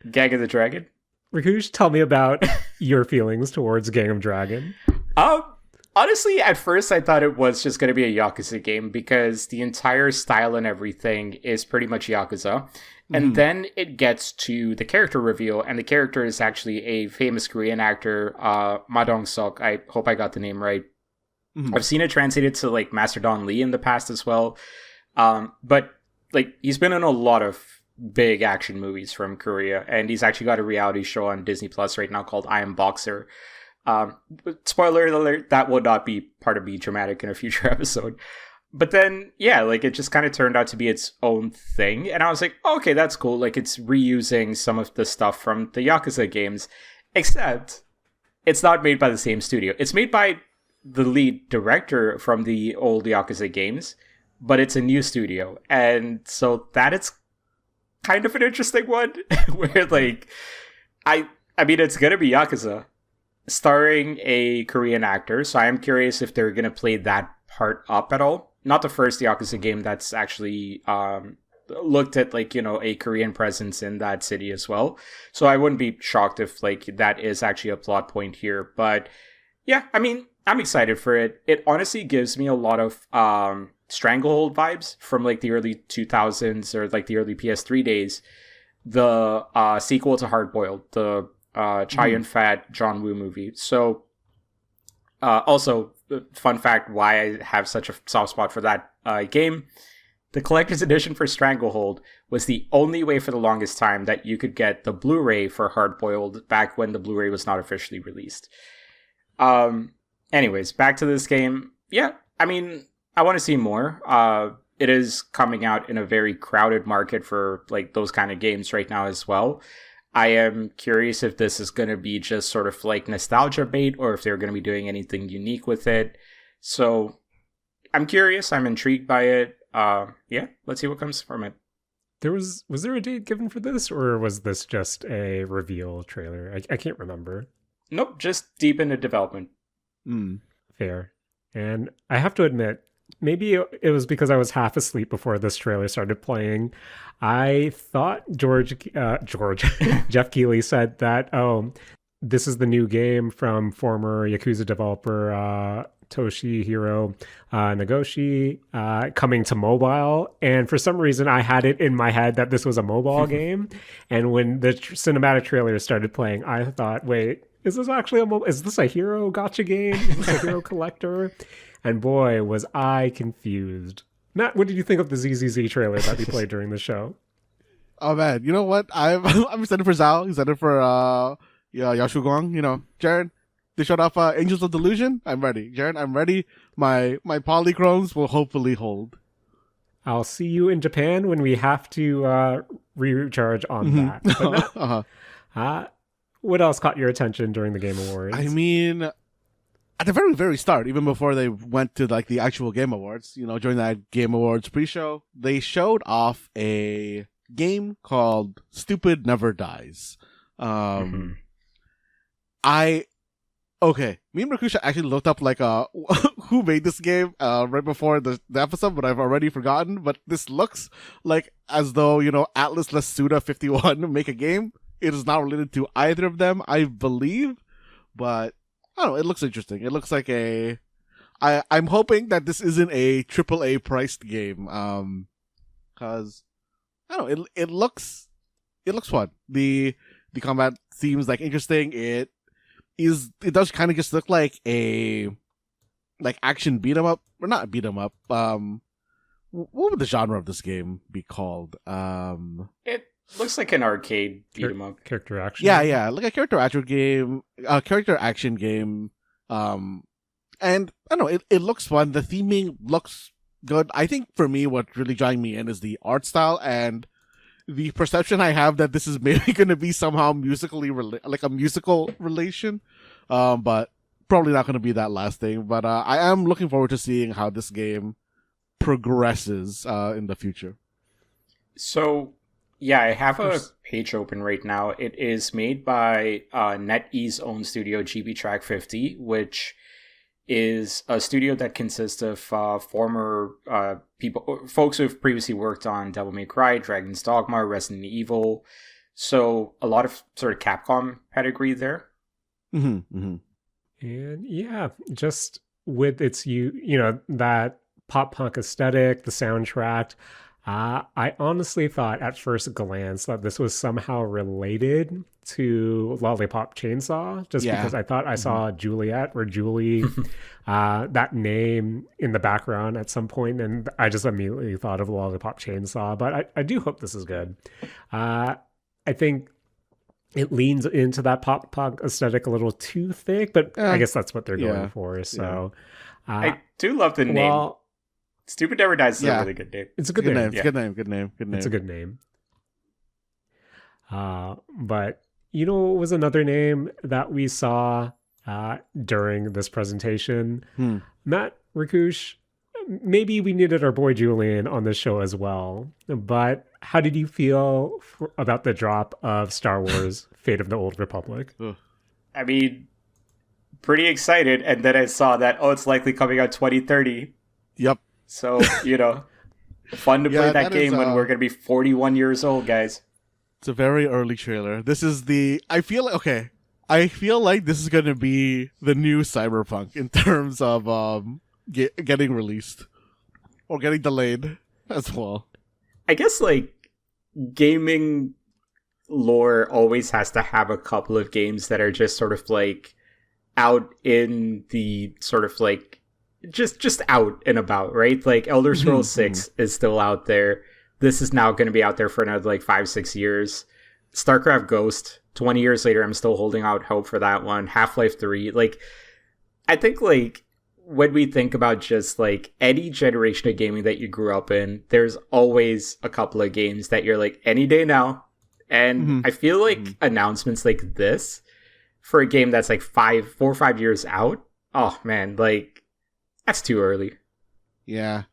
Gang of the Dragon? Rakush, tell me about your feelings towards Gang of Dragon. Honestly, at first I thought it was just going to be a Yakuza game because the entire style and everything is pretty much Yakuza. And then it gets to the character reveal, and the character is actually a famous Korean actor, Ma Dong-seok. I hope I got the name right. I've seen it translated to like Master Don Lee in the past as well. But like he's been in a lot of big action movies from Korea, and he's actually got a reality show on Disney Plus right now called I Am Boxer. Spoiler alert, that will not be part of Be Dramatic in a future episode. But then, yeah, like it just kind of turned out to be its own thing. And I was like, okay, that's cool. Like it's reusing some of the stuff from the Yakuza games, except it's not made by the same studio. It's made by the lead director from the old Yakuza games, but it's a new studio. And so that is kind of an interesting one where like, I mean, it's going to be Yakuza starring a Korean actor. So I am curious if they're going to play that part up at all. Not the first Yakuza game that's actually looked at like, a Korean presence in that city as well. So I wouldn't be shocked if like that is actually a plot point here. But yeah, I mean, I'm excited for it. It honestly gives me a lot of Stranglehold vibes from like the early 2000s or like the early PS3 days. The sequel to Hard Boiled, the Chow Yun-fat John Woo movie. So also, fun fact why I have such a soft spot for that game. The collector's edition for Stranglehold was the only way for the longest time that you could get the Blu-ray for Hard Boiled back when the Blu-ray was not officially released. Anyways, back to this game. Yeah, I mean, I want to see more. It is coming out in a very crowded market for like those kind of games right now as well. I am curious if this is going to be just sort of like nostalgia bait or if they're going to be doing anything unique with it. So I'm curious. I'm intrigued by it. Yeah, let's see what comes from it. Was there a date given for this, or was this just a reveal trailer? I can't remember. Nope, just deep into development. Fair. And I have to admit, maybe it was because I was half asleep before this trailer started playing. I thought Geoff Keighley said that, this is the new game from former Yakuza developer Toshihiro Nagoshi coming to mobile. And for some reason, I had it in my head that this was a mobile game. And when the cinematic trailer started playing, I thought, wait, is this actually is this a hero gacha game? Is this a hero collector? And boy, was I confused. Matt, what did you think of the ZZZ trailer that we played during the show? Oh man, you know what? I'm excited for Zhao. Excited for Yashu Guang. You know, Jaren. They showed off Angels of Delusion. I'm ready, Jaren. I'm ready. My polychromes will hopefully hold. I'll see you in Japan when we have to recharge on that. But Matt, what else caught your attention during the Game Awards? I mean, at the very, very start, even before they went to like the actual Game Awards, you know, during that Game Awards pre-show, they showed off a game called Stupid Never Dies. Me and Rakush actually looked up like who made this game right before the episode, but I've already forgotten. But this looks like as though, you know, Atlas less Suda 51 make a game. It is not related to either of them, I believe, but I don't know, it looks interesting. It looks like I'm hoping that this isn't a AAA priced game, cause I don't know, it looks fun. The combat seems like interesting. It does kind of just look like a action beat 'em up, or not beat 'em up. What would the genre of this game be called? It looks like an arcade beat 'em up. Character action. Yeah, like a character action game. And I don't know, it looks fun. The theming looks good. I think for me, what's really drawing me in is the art style and the perception I have that this is maybe going to be somehow musically like a musical relation, but probably not going to be that last thing. But I am looking forward to seeing how this game progresses in the future. So, yeah, I have a page open right now. It is made by NetEase's own studio, GB Track 50, which is a studio that consists of former folks who have previously worked on Devil May Cry, Dragon's Dogma, Resident Evil. So a lot of sort of Capcom pedigree there. Mm-hmm, mm-hmm. And yeah, just with its that pop punk aesthetic, the soundtrack. I honestly thought at first glance that this was somehow related to Lollipop Chainsaw, just because I thought I saw Juliet or Julie, that name in the background at some point, and I just immediately thought of Lollipop Chainsaw. But I do hope this is good. I think it leans into that pop punk aesthetic a little too thick, but I guess that's what they're going for. So I do love the name. Stupid Never Dies is a really good name. It's a good name. It's a good name. It's a good name. But you know what was another name that we saw during this presentation? Matt, Rakush, maybe we needed our boy Julian on the show as well. But how did you feel about the drop of Star Wars Fate of the Old Republic? I mean, pretty excited. And then I saw that, it's likely coming out 2030. Yep. So, fun to play that game when we're going to be 41 years old, guys. It's a very early trailer. This is I feel like this is going to be the new Cyberpunk in terms of getting released or getting delayed as well. I guess, gaming lore always has to have a couple of games that are just sort of, out in the sort of, just out and about, right? Elder Scrolls 6 is still out there. This is now going to be out there for another 5-6 years. StarCraft Ghost, 20 years later, I'm still holding out hope for that one. Half-Life 3, I think when we think about just any generation of gaming that you grew up in, there's always a couple of games that you're any day now. And I feel announcements like this for a game that's 4 or 5 years out, oh man, that's too early. Yeah.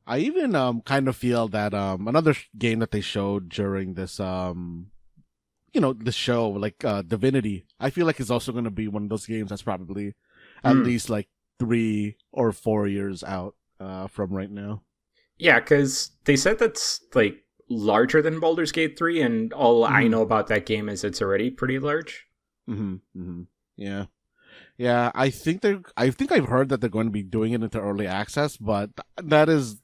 I even kind of feel that another game that they showed during this the show, Divinity, I feel like it's also going to be one of those games that's probably at least 3 or 4 years out from right now. Yeah, because they said that's larger than Baldur's Gate 3, and all I know about that game is it's already pretty large. Yeah. Yeah, I think I've heard that they're going to be doing it into early access, but that is,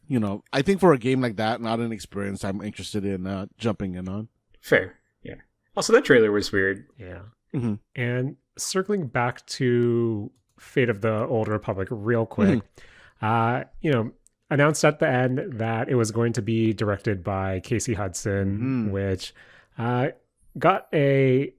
I think for a game like that, not an experience I'm interested in jumping in on. Fair. Yeah. Also, that trailer was weird. Yeah. Mm-hmm. And circling back to Fate of the Old Republic real quick, announced at the end that it was going to be directed by Casey Hudson, which got a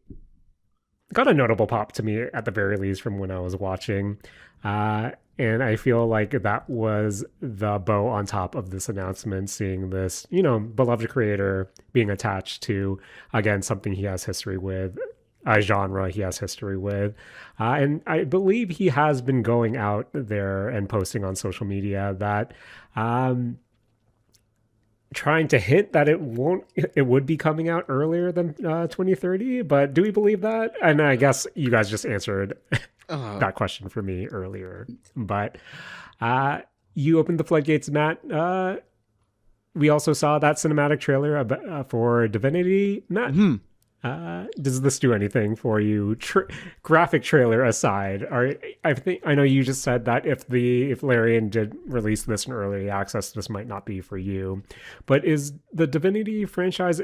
notable pop to me at the very least from when I was watching. And I feel like that was the bow on top of this announcement, seeing this, beloved creator being attached to, again, something he has history with, a genre he has history with. And I believe he has been going out there and posting on social media that trying to hint that it would be coming out earlier than 2030. But do we believe that? And I guess you guys just answered that question for me earlier. But you opened the floodgates, Matt. We also saw that cinematic trailer for Divinity, Matt. Does this do anything for you? Graphic trailer aside, I know you just said that if Larian did release this in early access, this might not be for you. But is the Divinity franchise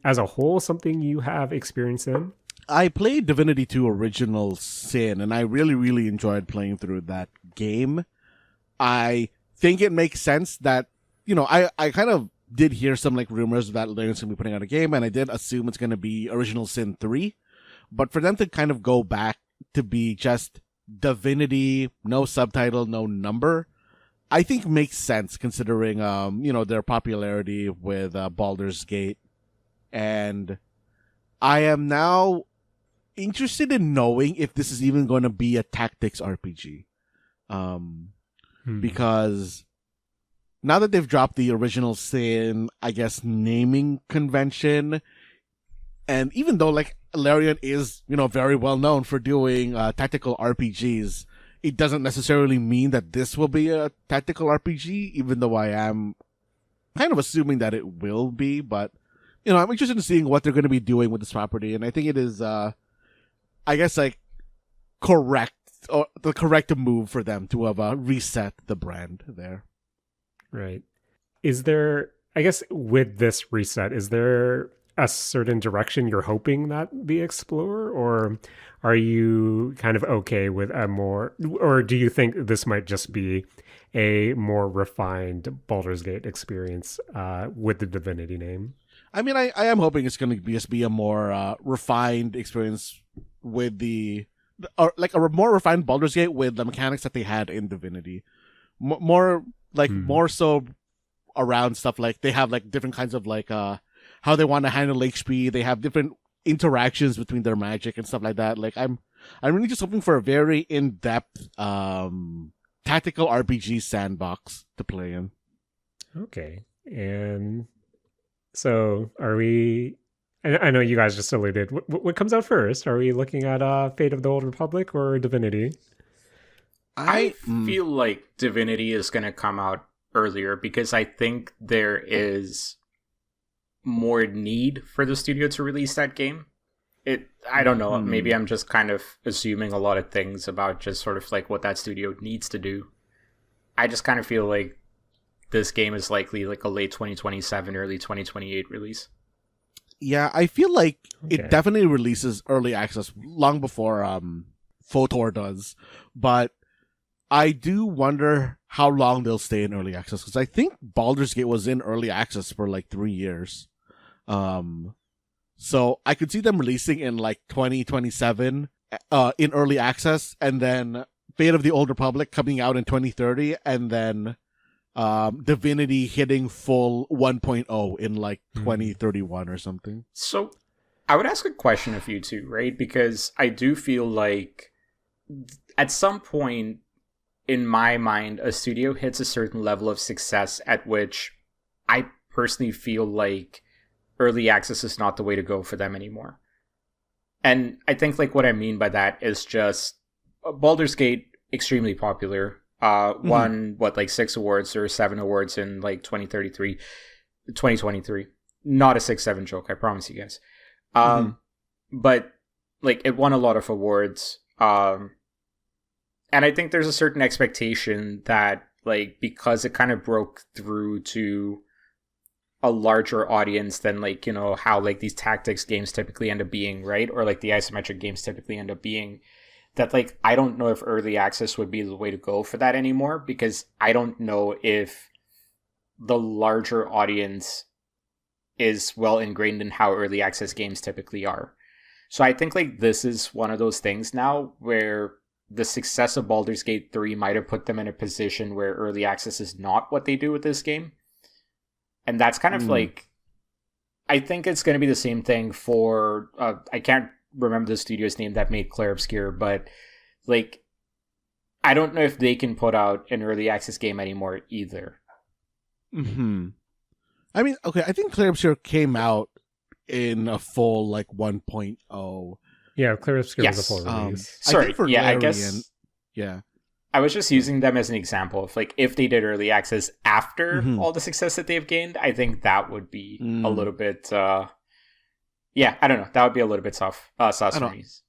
as a whole something you have experience in? I played Divinity 2 Original Sin, and I really, really enjoyed playing through that game. I think it makes sense that, I kind of did hear some rumors that Larian's going to be putting out a game, and I did assume it's going to be Original Sin 3. But for them to kind of go back to be just Divinity, no subtitle, no number, I think makes sense considering, their popularity with Baldur's Gate. And I am now interested in knowing if this is even going to be a tactics RPG. Because now that they've dropped the Original Sin, I guess, naming convention, and even though Larian is, very well known for doing tactical RPGs, it doesn't necessarily mean that this will be a tactical RPG, even though I am kind of assuming that it will be. But, I'm interested in seeing what they're going to be doing with this property, and I think it is, correct, or the correct move for them to have reset the brand there. Right. Is there, I guess with this reset, is there a certain direction you're hoping that they explore, or are you kind of okay with or do you think this might just be a more refined Baldur's Gate experience with the Divinity name? I mean, I am hoping it's going to just be a more refined experience with a more refined Baldur's Gate with the mechanics that they had in Divinity. More so around stuff they have different kinds of how they want to handle HP. They have different interactions between their magic and stuff like that. I'm really just hoping for a very in-depth tactical RPG sandbox to play in. Okay. And so are we, I know you guys just alluded, what comes out first? Are we looking at Fate of the Old Republic or Divinity? I feel like Divinity is going to come out earlier because I think there is more need for the studio to release that game. I don't know, maybe I'm just kind of assuming a lot of things about just sort of what that studio needs to do. I just kind of feel like this game is likely a late 2027, early 2028 release. Yeah, I feel like it definitely releases early access long before FOTOR does, but I do wonder how long they'll stay in early access, because I think Baldur's Gate was in early access for 3 years. So I could see them releasing in 2027 in early access, and then Fate of the Old Republic coming out in 2030, and then Divinity hitting full 1.0 in 2031 or something. So I would ask a question of you two, right? Because I do feel like at some point in my mind, a studio hits a certain level of success at which I personally feel like early access is not the way to go for them anymore. And I think what I mean by that is just Baldur's Gate, extremely popular. Won 6 awards or 7 awards in 2023. Not a 6-7 joke, I promise you guys. But it won a lot of awards. And I think there's a certain expectation that, like, because it kind of broke through to a larger audience than, like, you know, how, like, these tactics games typically end up being, right? Or, like, the isometric games typically end up being, that, like, I don't know if early access would be the way to go for that anymore, because I don't know if the larger audience is well ingrained in how early access games typically are. So I think, like, this is one of those things now where the success of Baldur's Gate 3 might have put them in a position where early access is not what they do with this game. And that's kind of like, I think it's going to be the same thing for, I can't remember the studio's name that made Clair Obscur, but, like, I don't know if they can put out an early access game anymore either. I mean, okay, I think Clair Obscur came out in a full, like, 1.0. Yeah, Clair Obscur Yes. was a full release. Sorry, I think for yeah, I Larian, guess yeah. I was just using them as an example of, like, if they did early access after all the success that they've gained, I think that would be a little bit, yeah, I don't know. That would be a little bit soft.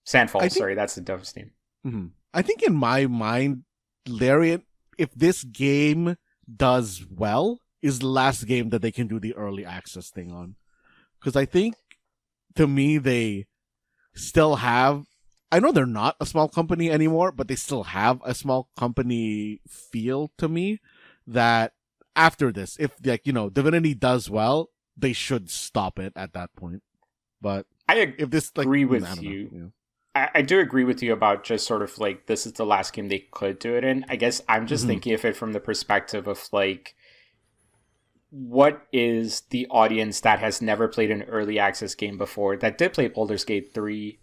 Sandfall, sorry, that's the devil's name. I think in my mind, Larian, if this game does well, is the last game that they can do the early access thing on. Because I think, to me, they still have, I know they're not a small company anymore, but they still have a small company feel to me, that after this, if, like, you know, Divinity does well, they should stop it at that point. But I if this, like, agree with you. I do agree with you about just sort of, like, this is the last game they could do it in. I guess I'm just thinking of it from the perspective of, like, what is the audience that has never played an early access game before, that did play Baldur's Gate 3,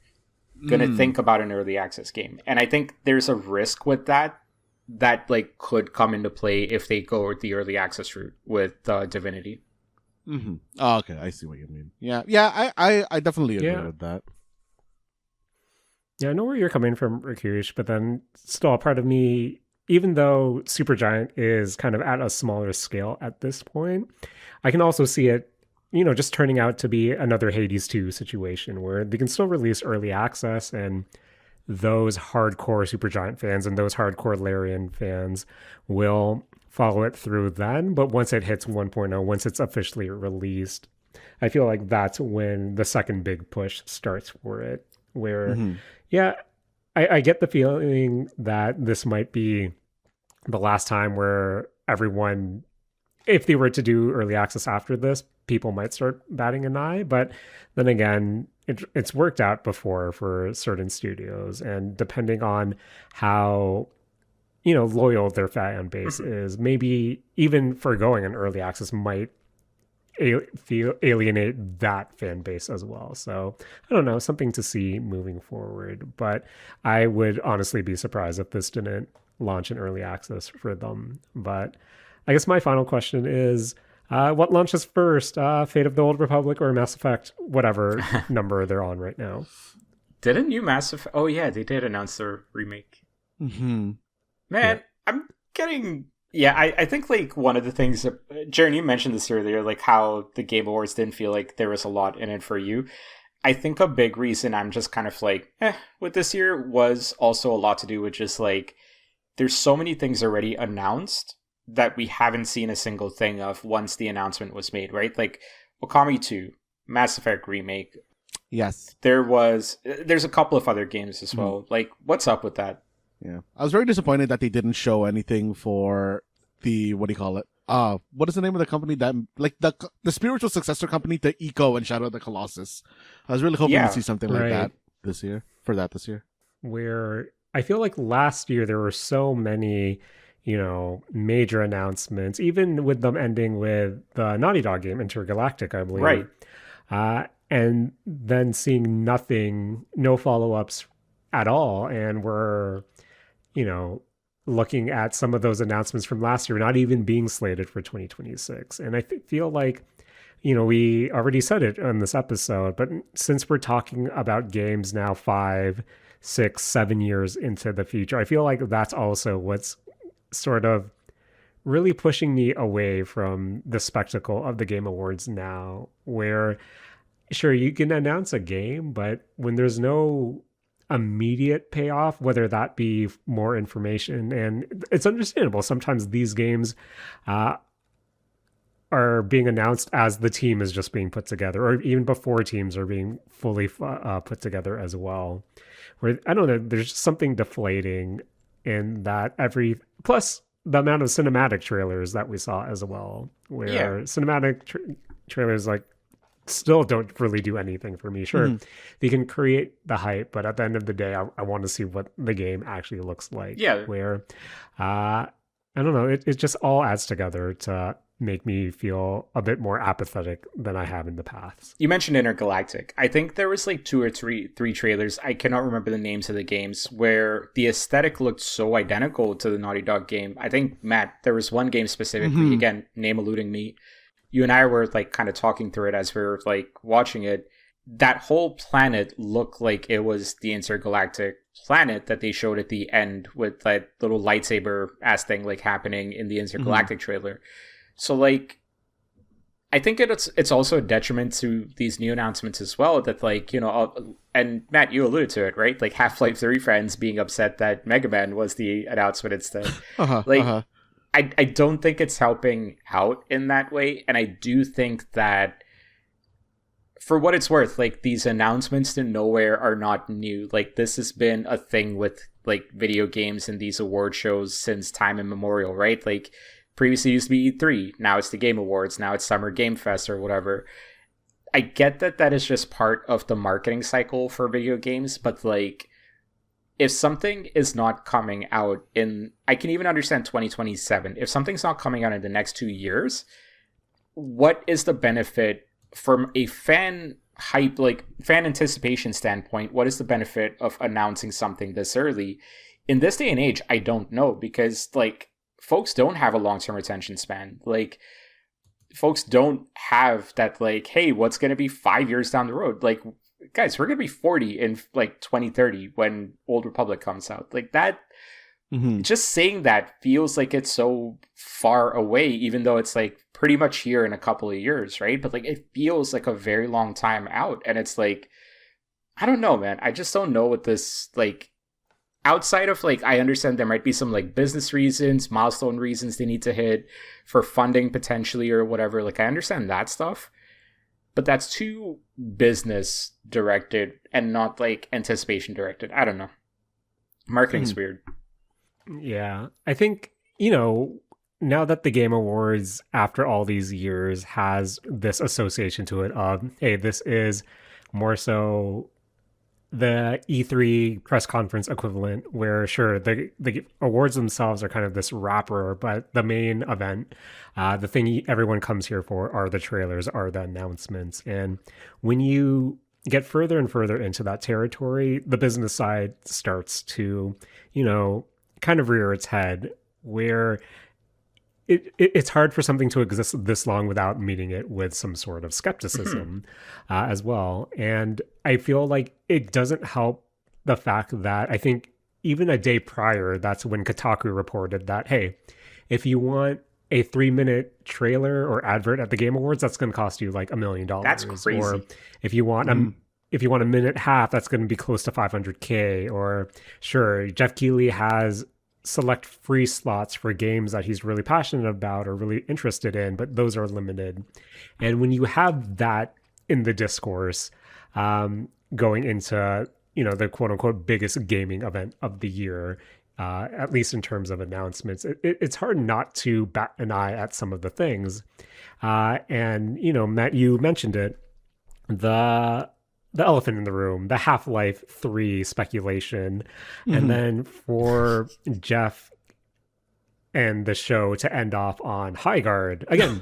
gonna think about an early access game? And I think there's a risk with that, could come into play if they go the early access route with Divinity. Oh, okay, I see what you mean. Yeah, I definitely agree with that. Yeah, I know where you're coming from, Rakush, but then still a part of me, even though Supergiant is kind of at a smaller scale at this point, I can also see it, you know, just turning out to be another Hades 2 situation where they can still release early access, and those hardcore Supergiant fans and those hardcore Larian fans will follow it through then. But once it hits 1.0, once it's officially released, I feel like that's when the second big push starts for it, where yeah, I get the feeling that this might be the last time where everyone, if they were to do early access after this, people might start batting an eye. But then again, it's worked out before for certain studios, and depending on how, you know, loyal their fan base is, maybe even foregoing an early access might alienate that fan base as well. So I don't know, something to see moving forward, but I would honestly be surprised if this didn't launch an early access for them. But I guess my final question is, what launches first, Fate of the Old Republic or Mass Effect, whatever number they're on right now? Did a new Mass Effect? Oh yeah, they did announce their remake. Man, I'm getting... Yeah, I think, like, one of the things that, Jaren, you mentioned this earlier, like, how the Game Awards didn't feel like there was a lot in it for you. I think a big reason I'm just kind of like, with this year was also a lot to do with just, like, there's so many things already announced that we haven't seen a single thing of once the announcement was made, right? Like, Okami 2, Mass Effect Remake. Yes. There's a couple of other games as well. Like, what's up with that? Yeah, I was very disappointed that they didn't show anything for the, what do you call it? What is the name of the company that, like, the spiritual successor company to Eco and Shadow of the Colossus? I was really hoping to see something like that this year. Where I feel like last year there were so many, you know, major announcements, even with them ending with the Naughty Dog game Intergalactic, I believe. Right. And then seeing nothing, no follow-ups at all, and we're, you know, looking at some of those announcements from last year not even being slated for 2026. And I feel like, you know, we already said it on this episode, but since we're talking about games now 5, 6, 7 years into the future, I feel like that's also what's sort of really pushing me away from the spectacle of the Game Awards now, where sure, you can announce a game, but when there's no immediate payoff, whether that be more information. And it's understandable. Sometimes these games are being announced as the team is just being put together, or even before teams are being fully put together as well. Where, I don't know, there's just something deflating in that plus the amount of cinematic trailers that we saw as well, where cinematic trailers like still don't really do anything for me. Sure, they can create the hype, but at the end of the day, I want to see what the game actually looks like. Yeah. Where, I don't know, it just all adds together to make me feel a bit more apathetic than I have in the past. You mentioned Intergalactic. I think there was like two or three trailers. I cannot remember the names of the games where the aesthetic looked so identical to the Naughty Dog game. I think, Matt, there was one game specifically, again, name eluding me. You and I were like kind of talking through it as we were like watching it. That whole planet looked like it was the intergalactic planet that they showed at the end with that little lightsaber ass thing like happening in the intergalactic trailer. So like, I think it's also a detriment to these new announcements as well, that like, you know, and Matt, you alluded to it, right? Like Half-Life 3 fans being upset that Megaman was the announcement instead. I don't think it's helping out in that way. And I do think that for what it's worth, like these announcements to nowhere are not new. Like this has been a thing with like video games and these award shows since time immemorial, right? Like previously it used to be E3, now it's the Game Awards, now it's Summer Game Fest or whatever. I get that is just part of the marketing cycle for video games, but like if something is not coming out I can even understand 2027. If something's not coming out in the next 2 years, what is the benefit from a fan hype, like fan anticipation standpoint? What is the benefit of announcing something this early? In this day and age, I don't know, because like folks don't have a long-term attention span. Like folks don't have that like, hey, what's going to be 5 years down the road? Like, guys, we're going to be 40 in like 2030 when Old Republic comes out. Like that, just saying that feels like it's so far away, even though it's like pretty much here in a couple of years, right? But like it feels like a very long time out. And it's like, I don't know, man. I just don't know what this, like, outside of like, I understand there might be some like business reasons, milestone reasons they need to hit for funding potentially or whatever. Like I understand that stuff, but that's too business directed and not like anticipation directed. I don't know. Marketing's weird. Yeah. I think, you know, now that the Game Awards after all these years has this association to it of, hey, this is more so the E3 press conference equivalent, where sure, the awards themselves are kind of this wrapper, but the main event, the thing everyone comes here for are the trailers, are the announcements. And when you get further and further into that territory, the business side starts to, you know, kind of rear its head, where it's hard for something to exist this long without meeting it with some sort of skepticism as well. And I feel like it doesn't help the fact that I think even a day prior, that's when Kotaku reported that, hey, if you want a 3-minute trailer or advert at the Game Awards, that's going to cost you like $1 million. That's crazy. Or if you want if you want a minute half, that's going to be close to $500K. Or sure, Geoff Keighley has select free slots for games that he's really passionate about or really interested in, but those are limited. And when you have that in the discourse, going into, you know, the quote unquote biggest gaming event of the year, at least in terms of announcements, it's hard not to bat an eye at some of the things. And, you know, Matt, you mentioned it, the elephant in the room, the Half-Life 3 speculation. And then for Geoff and the show to end off on High Guard. Again,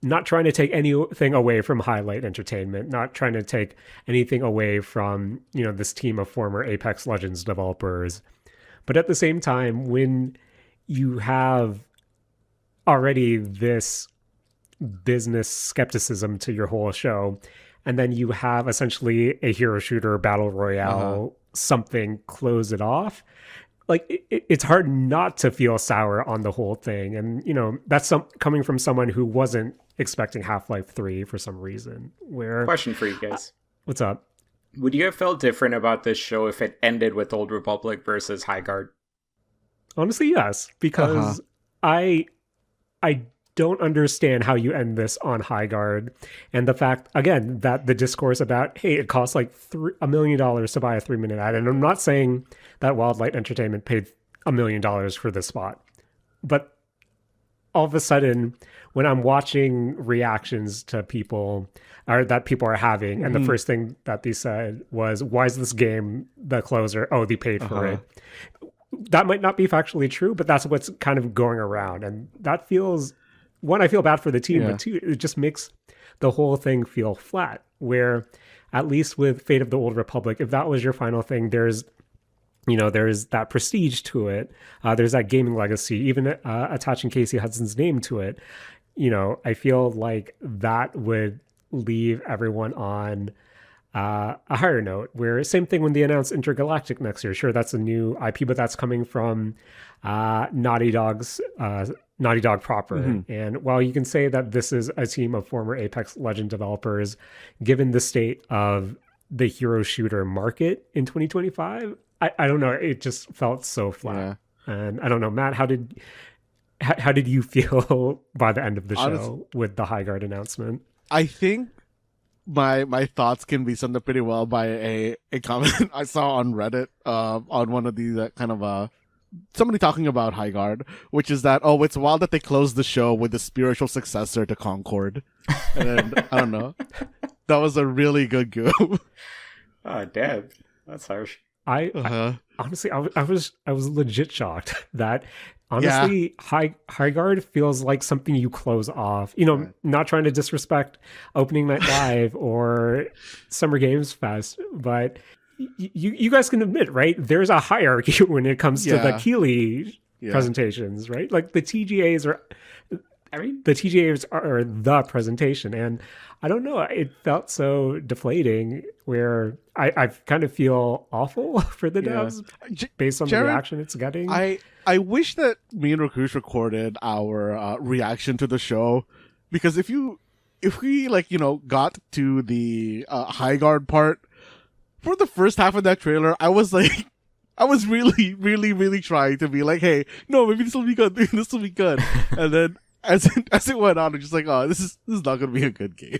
not trying to take anything away from Highlight Entertainment, not trying to take anything away from, you know, this team of former Apex Legends developers. But at the same time, when you have already this business skepticism to your whole show, and then you have essentially a hero shooter battle royale, something close it off, like it's hard not to feel sour on the whole thing. And, you know, that's coming from someone who wasn't expecting Half-Life 3 for some reason. Where question for you guys. What's up? Would you have felt different about this show if it ended with Old Republic versus Highguard? Honestly, yes, because I don't understand how you end this on Highguard, and the fact again that the discourse about hey, it costs like $1 million to buy a 3-minute ad, and I'm not saying that Wildlight Entertainment paid $1 million for this spot, but all of a sudden, when I'm watching reactions to people or that people are having, and the first thing that they said was, "Why is this game the closer? Oh, they paid for it." That might not be factually true, but that's what's kind of going around, and that feels one. I feel bad for the team, but two, it just makes the whole thing feel flat. Where at least with Fate of the Old Republic, if that was your final thing, there's that prestige to it. There's that gaming legacy, even attaching Casey Hudson's name to it. I feel like that would leave everyone on a higher note. Where same thing when they announced Intergalactic next year. Sure, that's a new IP, but that's coming from Naughty Dog proper. And while you can say that this is a team of former Apex Legend developers, given the state of the hero shooter market in 2025, I don't know. It just felt so flat. And I don't know, Matt, how did you feel by the end of the show with the Highguard announcement? I think my thoughts can be summed up pretty well by a comment I saw on Reddit on one of these kind of somebody talking about Highguard, which is that it's wild that they closed the show with the spiritual successor to Concord. And then, I don't know, that was a really good goof. Oh, damn, that's harsh. I honestly, I was legit shocked that honestly, Highguard feels like something you close off. Not trying to disrespect Opening Night Live or Summer Games Fest, but you guys can admit, right? There's a hierarchy when it comes to the Keighley presentations, right? Like the TGAs are. The TGAs are the presentation, and I don't know. It felt so deflating. Where I kind of feel awful for the devs based on the reaction it's getting. I wish that me and Rakush recorded our reaction to the show, because if we got to the Highguard part for the first half of that trailer, I was really, really, really trying to be like, hey, no, maybe this will be good. This will be good, and then. As it went on, I'm just like, this is not going to be a good game.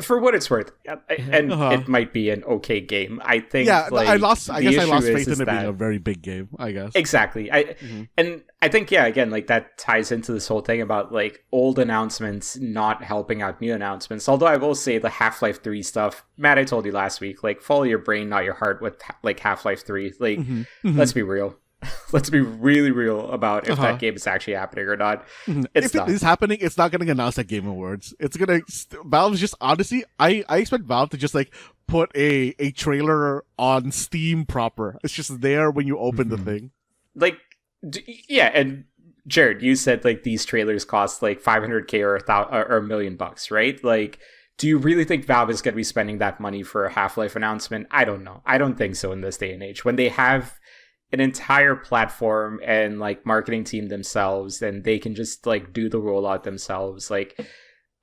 For what it's worth, and it might be an okay game. I think. Yeah, I lost faith in it being a very big game. I guess exactly. And I think again, like that ties into this whole thing about like old announcements not helping out new announcements. Although I will say the Half-Life 3 stuff, Matt, I told you last week, like follow your brain, not your heart, with like Half-Life 3. Like, let's be real. Let's be really real about if that game is actually happening or not. If it is happening, it's not getting announced at Game Awards. It's gonna Valve's just honestly, I expect Valve to just like put a trailer on Steam proper. It's just there when you open the thing. Like, and Jared, you said like these trailers cost like $500K or $1 million, right? Like, do you really think Valve is going to be spending that money for a Half-Life announcement? I don't know. I don't think so in this day and age when they have an entire platform and like marketing team themselves, and they can just like do the rollout themselves. Like,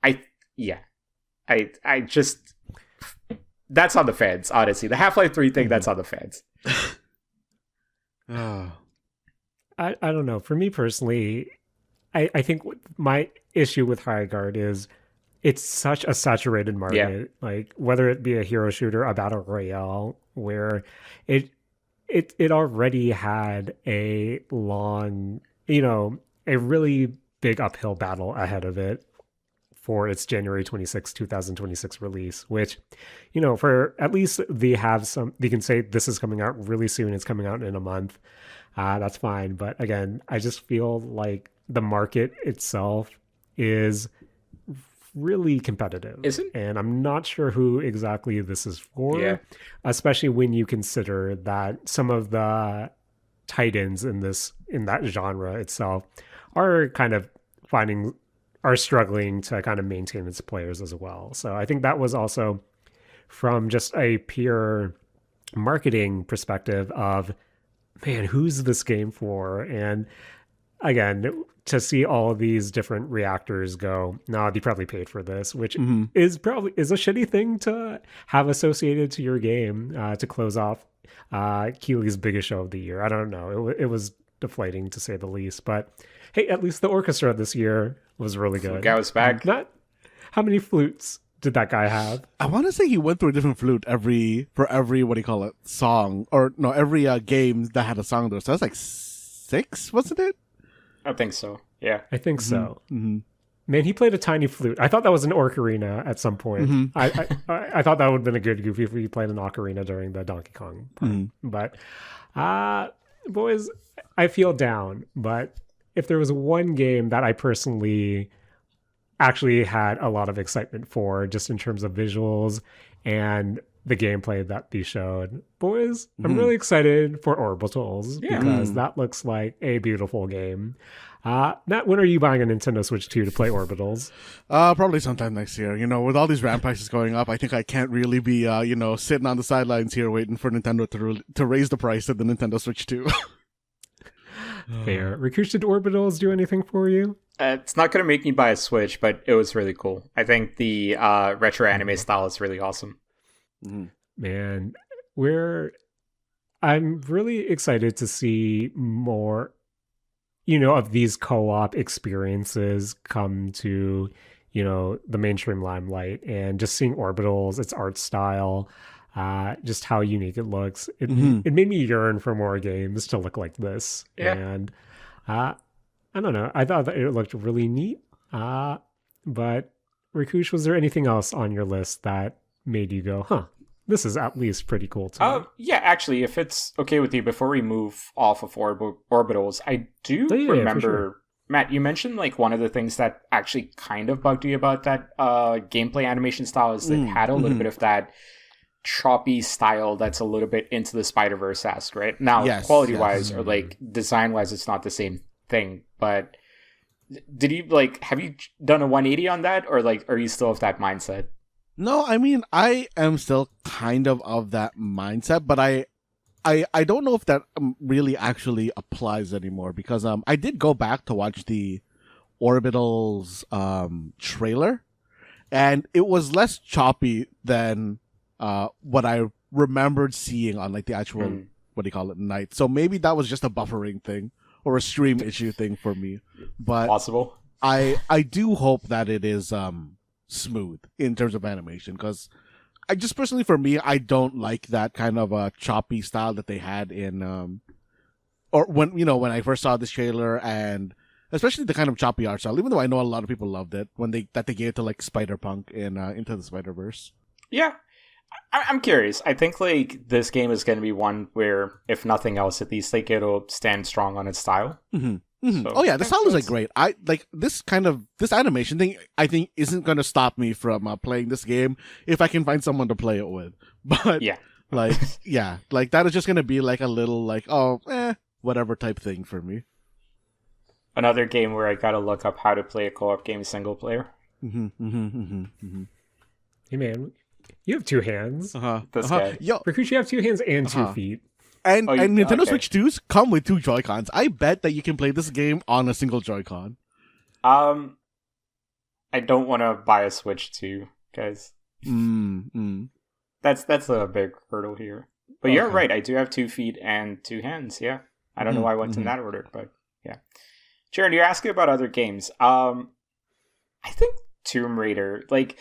I just, that's on the fans, honestly. The Half-Life 3 thing, that's on the fans. I don't know. For me personally, I think my issue with Highguard is it's such a saturated market. Like whether it be a hero shooter, a battle royale, where it already had a long, a really big uphill battle ahead of it for its January 26, 2026 release, which, for at least they can say this is coming out really soon. It's coming out in a month. That's fine. But again, I just feel like the market itself is really competitive. Is it? And I'm not sure who exactly this is for, especially when you consider that some of the titans in that genre itself are struggling to kind of maintain its players as well. So I think that was also from just a pure marketing perspective of, man, who's this game for? And again, to see all of these different reactors go, no, they probably paid for this, which is a shitty thing to have associated to your game to close off Keighley's biggest show of the year. I don't know. It was deflating to say the least, but hey, at least the orchestra this year was really good. Guy was back. Not how many flutes did that guy have? I want to say he went through a different flute for every what do you call it, song, or no, every game that had a song there. So that's like 6, wasn't it? I think so. Yeah, I think so. Mm-hmm. Man, he played a tiny flute. I thought that was an ocarina at some point. I thought that would have been a good goofy if he played an ocarina during the Donkey Kong part. But boys, I feel down. But if there was one game that I personally actually had a lot of excitement for, just in terms of visuals and the gameplay that they showed, boys, I'm really excited for Orbitals because that looks like a beautiful game. Matt, when are you buying a Nintendo Switch 2 to play Orbitals? Probably sometime next year. With all these RAM prices going up, I think I can't really be, sitting on the sidelines here waiting for Nintendo to raise the price of the Nintendo Switch 2. Fair. Rakush, did Orbitals do anything for you? It's not going to make me buy a Switch, but it was really cool. I think the retro anime style is really awesome. Man, I'm really excited to see more of these co-op experiences come to, the mainstream limelight, and just seeing Orbitals, its art style, just how unique it looks. It made me yearn for more games to look like this. Yeah. And I don't know. I thought that it looked really neat. But Rakush, was there anything else on your list that made you go, huh, this is at least pretty cool too? Yeah, actually, if it's okay with you, before we move off of Orbitals, I do remember, sure. Matt, you mentioned like one of the things that actually kind of bugged you about that gameplay animation style is that it had a little bit of that choppy style that's a little bit into the Spider-Verse-esque, right? Now, quality-wise or like design-wise, it's not the same thing, but have you done a 180 on that, or like are you still of that mindset? No, I mean, I am still kind of that mindset, but I don't know if that really actually applies anymore, because I did go back to watch the Orbitals trailer, and it was less choppy than what I remembered seeing on like the actual what do you call it, night. So maybe that was just a buffering thing or a stream issue thing for me. But possible. I do hope that it is smooth in terms of animation, because I just personally, for me, I don't like that kind of choppy style that they had in or when I first saw this trailer, and especially the kind of choppy art style, even though I know a lot of people loved it when they gave it to like Spider-Punk in Into the Spider-Verse. Yeah, I'm curious. I think like this game is going to be one where, if nothing else, at least like it'll stand strong on its style. So, oh yeah, the style is like great. I like this animation thing. I think isn't going to stop me from playing this game if I can find someone to play it with. But yeah, like like that is just going to be like a little like whatever type thing for me. Another game where I got to look up how to play a co-op game single player. Hey man, you have two hands. This guy. Yo, Rakush, you have two hands and 2 feet. And Nintendo Switch 2s come with 2 Joy-Cons. I bet that you can play this game on a single Joy-Con. I don't want to buy a Switch 2, guys. That's a big hurdle here. But you're right, I do have 2 feet and 2 hands, yeah. I don't know why I went in that order, but yeah. Jaren, you're asking about other games. I think Tomb Raider, like,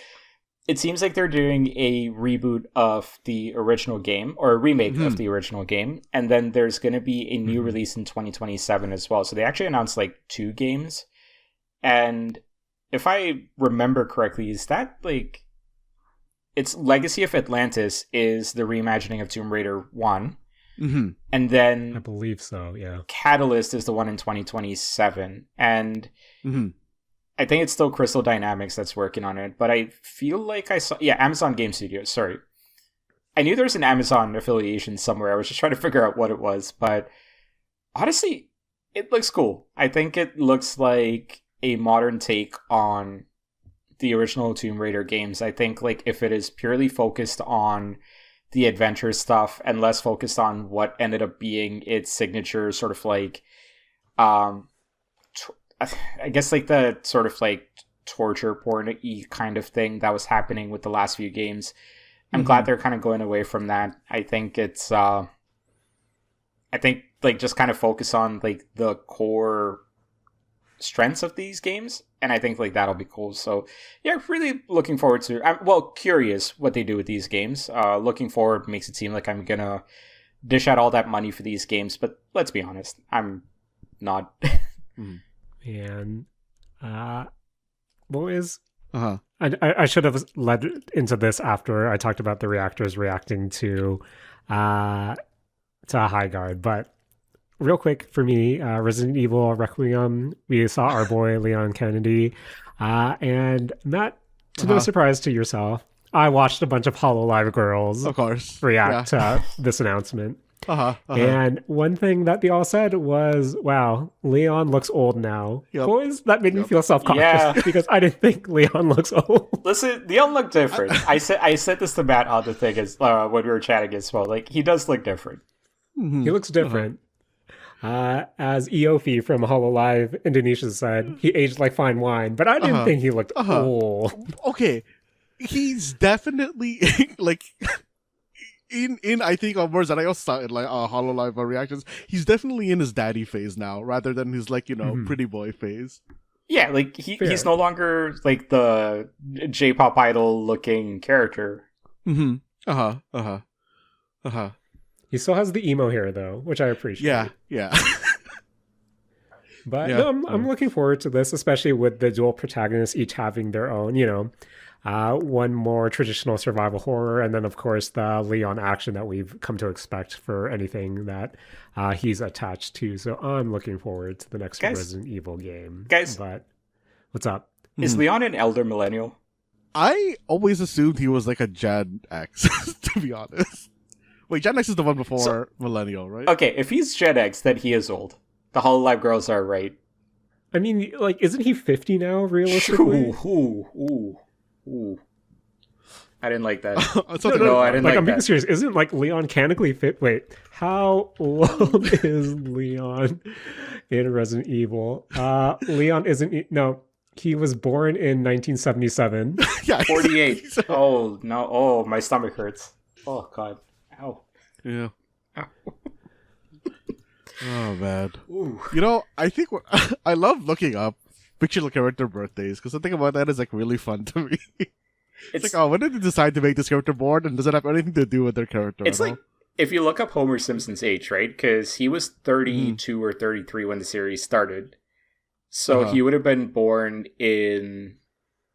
it seems like they're doing a reboot of the original game, or a remake of the original game, and then there's going to be a new release in 2027 as well. So they actually announced like 2 games, and if I remember correctly, is that like it's Legacy of Atlantis is the reimagining of Tomb Raider 1, and then I believe so, yeah. Catalyst is the one in 2027, and I think it's still Crystal Dynamics that's working on it, but I feel like I saw... Yeah, Amazon Game Studios, sorry. I knew there was an Amazon affiliation somewhere. I was just trying to figure out what it was, but honestly, it looks cool. I think it looks like a modern take on the original Tomb Raider games. I think like if it is purely focused on the adventure stuff and less focused on what ended up being its signature sort of like... I guess like the sort of like torture porn-y kind of thing that was happening with the last few games. I'm glad they're kind of going away from that. I think it's I think like just kind of focus on like the core strengths of these games, and I think like that'll be cool. So yeah, really looking forward to. I'm curious what they do with these games. Looking forward makes it seem like I'm gonna dish out all that money for these games, but let's be honest, I'm not. And boys, I should have led into this after I talked about the reactors reacting to High Guard, but real quick for me, Resident Evil Requiem, we saw our boy Leon Kennedy, and Matt, to no surprise to yourself, I watched a bunch of HoloLive girls, of course, react to this announcement. And one thing that they all said was, wow, Leon looks old now. Boys, that made me feel self-conscious because I didn't think Leon looks old. Listen, Leon looked different. I said this to Matt on the thing as when we were chatting as well. Like, he does look different. He looks different. As Eofi from HoloLive Indonesia said, he aged like fine wine, but I didn't think he looked old. Okay, he's definitely like in I think on words that I also saw in like HoloLive reactions, he's definitely in his daddy phase now rather than his like pretty boy phase. Yeah, like he's no longer like the J-pop idol looking character. He still has the emo hair though, which I appreciate. Yeah. But no, I'm looking forward to this, especially with the dual protagonists each having their own, one more traditional survival horror, and then of course the Leon action that we've come to expect for anything that he's attached to. So I'm looking forward to the next Resident Evil game. Guys, but what's up? Is Leon an elder millennial? I always assumed he was like a Gen X, to be honest. Wait, Gen X is the one before millennial, right? Okay, if he's Gen X, then he is old. The HoloLive girls are right. I mean, like, isn't he 50 now, realistically? Ooh. I didn't like that. No, I didn't like that. I'm being serious. Isn't like Leon canonically fit? Wait, how old is Leon in Resident Evil? Leon isn't. No, he was born in 1977. Yeah, 48. Oh no! Oh, my stomach hurts. Oh god. Ow. Yeah. Ow. Oh man. Ooh. I think I love looking up fictional character birthdays because something about that is like really fun to me. It's like, when did they decide to make this character born, and does it have anything to do with their character? It's like if you look up Homer Simpson's age, right? Because he was 32 or 33 when the series started, so he would have been born in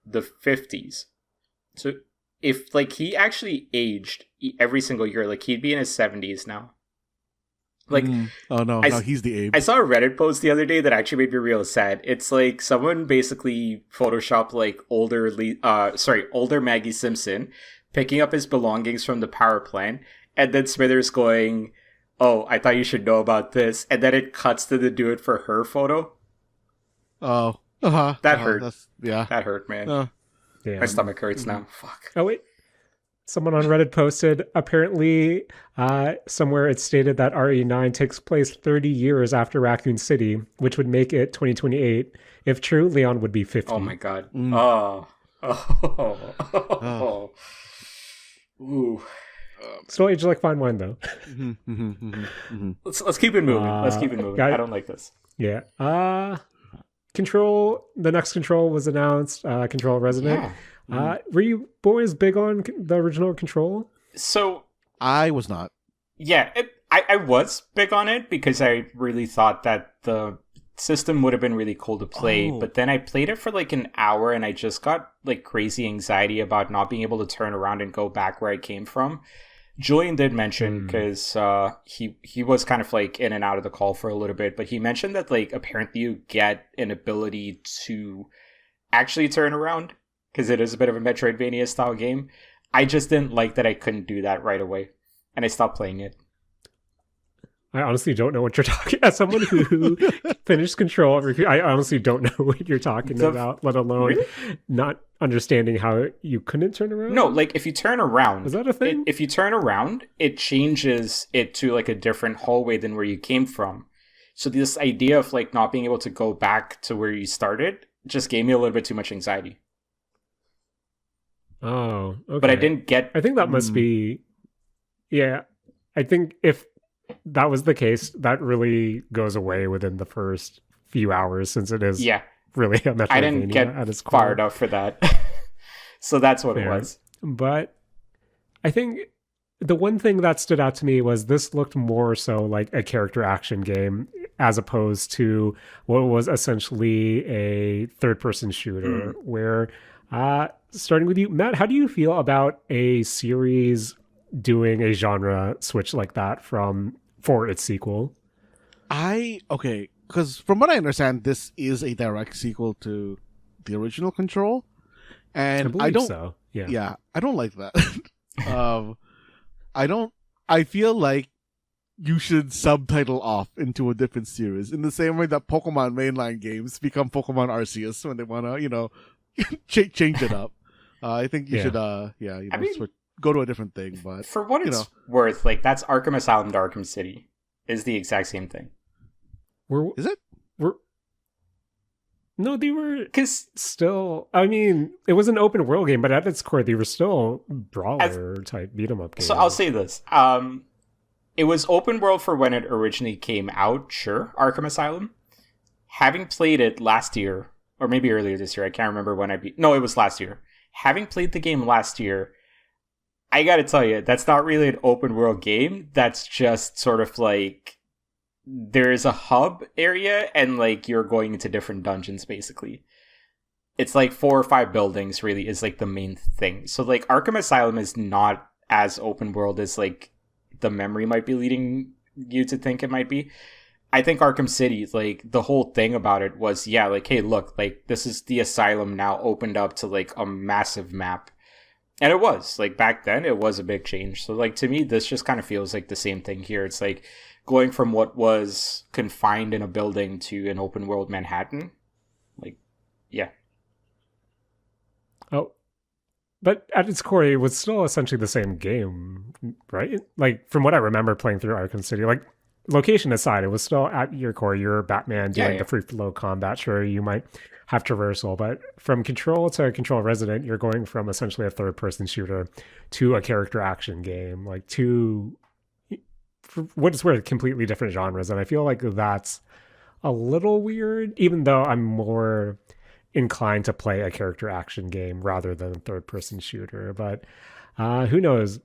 the 50s. So if like he actually aged every single year, like he'd be in his 70s now. Like, oh no, he's the Abe. I saw a Reddit post the other day that actually made me real sad. It's like someone basically photoshopped like older Maggie Simpson picking up his belongings from the power plant, and then Smithers going, "Oh, I thought you should know about this," and then it cuts to the "do it for her" photo. Oh, that hurt. That hurt, man. My stomach hurts now. Fuck. Oh wait. Someone on Reddit posted, apparently somewhere it stated that RE9 takes place 30 years after Raccoon City, which would make it 2028. If true, Leon would be 50. Oh my god. Ooh. Still aged like fine wine, though. Let's keep it moving. I don't like this. Yeah. Control, the next Control was announced, Control Resonant. Yeah. Were you boys big on the original Control? So I was not. Yeah, I was big on it because I really thought that the system would have been really cool to play. But then I played it for like an hour and I just got like crazy anxiety about not being able to turn around and go back where I came from. Julian did mention, because he was kind of like in and out of the call for a little bit, but he mentioned that like apparently you get an ability to actually turn around, because it is a bit of a Metroidvania style game. I just didn't like that I couldn't do that right away, and I stopped playing it. I honestly don't know what you're talking. As someone who finished Control, I honestly don't know what you're talking about, let alone not understanding how you couldn't turn around. No, like if you turn around, is that a thing? If you turn around, it changes it to like a different hallway than where you came from. So this idea of like not being able to go back to where you started just gave me a little bit too much anxiety. Oh, okay. But I didn't get. I think that must be. Yeah, I think if that was the case, that really goes away within the first few hours, since it is really a Metroidvania I didn't get at its core. far enough for that. So that's what it was. But I think the one thing that stood out to me was this looked more so like a character action game as opposed to what was essentially a third-person shooter. Where, starting with you, Matt, how do you feel about a series doing a genre switch like that for its sequel? Okay, because from what I understand, this is a direct sequel to the original Control, and I don't. So. Yeah, I don't like that. I feel like you should subtitle off into a different series in the same way that Pokemon mainline games become Pokemon Arceus when they want to, change it up. I think you should, go to a different thing. But for what it's worth, like that's Arkham Asylum to Arkham City is the exact same thing. Is it? No, they were still. I mean, it was an open world game, but at its core, they were still brawler type beat 'em up games. So I'll say this: it was open world for when it originally came out. Sure, Arkham Asylum. Having played it last year, or maybe earlier this year, I can't remember when I beat. No, it was last year. Having played the game last year, I got to tell you, that's not really an open world game. That's just sort of like. There is a hub area and like you're going into different dungeons basically. It's like 4 or 5 buildings really is like the main thing. So like Arkham Asylum is not as open world as like the memory might be leading you to think it might be. I think Arkham City, like the whole thing about it was, like, hey, look, like this is the asylum now opened up to like a massive map. And it was like back then it was a big change. So like to me, this just kind of feels like the same thing here. It's like going from what was confined in a building to an open world Manhattan. Like, yeah. Oh, but at its core, it was still essentially the same game, right? Like, from what I remember playing through Arkham City, like, location aside, it was still at your core, you're Batman doing the free flow combat. Sure, you might have traversal, but from Control to Control Resident, you're going from essentially a third-person shooter to a character action game, like two, for what it's worth, completely different genres. And I feel like that's a little weird, even though I'm more inclined to play a character action game rather than a third-person shooter. But who knows?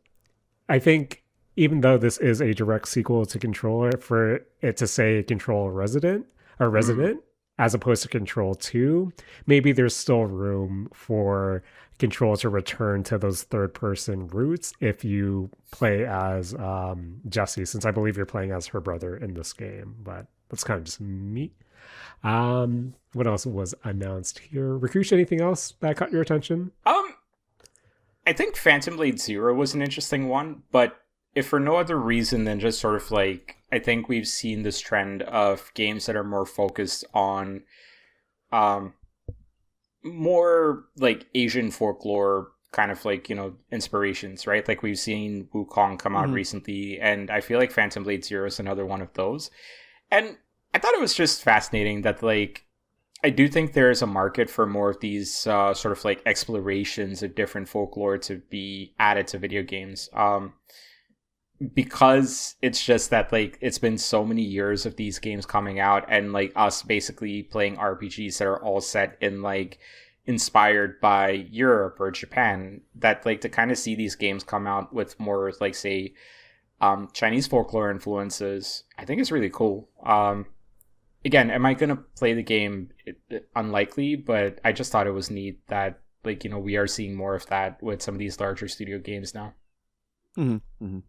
I think even though this is a direct sequel to Control, for it to say Control Resident or Resonant as opposed to Control 2, maybe there's still room for Control to return to those third-person roots if you play as Jessie, since I believe you're playing as her brother in this game. But that's kind of just me. What else was announced here? Rakush, anything else that caught your attention? I think Phantom Blade Zero was an interesting one, but if for no other reason than just sort of like, I think we've seen this trend of games that are more focused on more like Asian folklore kind of like, inspirations, right? Like we've seen Wukong come out recently, and I feel like Phantom Blade Zero is another one of those. And I thought it was just fascinating that like, I do think there is a market for more of these sort of like explorations of different folklore to be added to video games. Because it's just that like it's been so many years of these games coming out, and like us basically playing RPGs that are all set in like inspired by Europe or Japan, that like to kind of see these games come out with more like say Chinese folklore influences, I think it's really cool. Again, am I gonna play the game? Unlikely, but I just thought it was neat that like we are seeing more of that with some of these larger studio games now.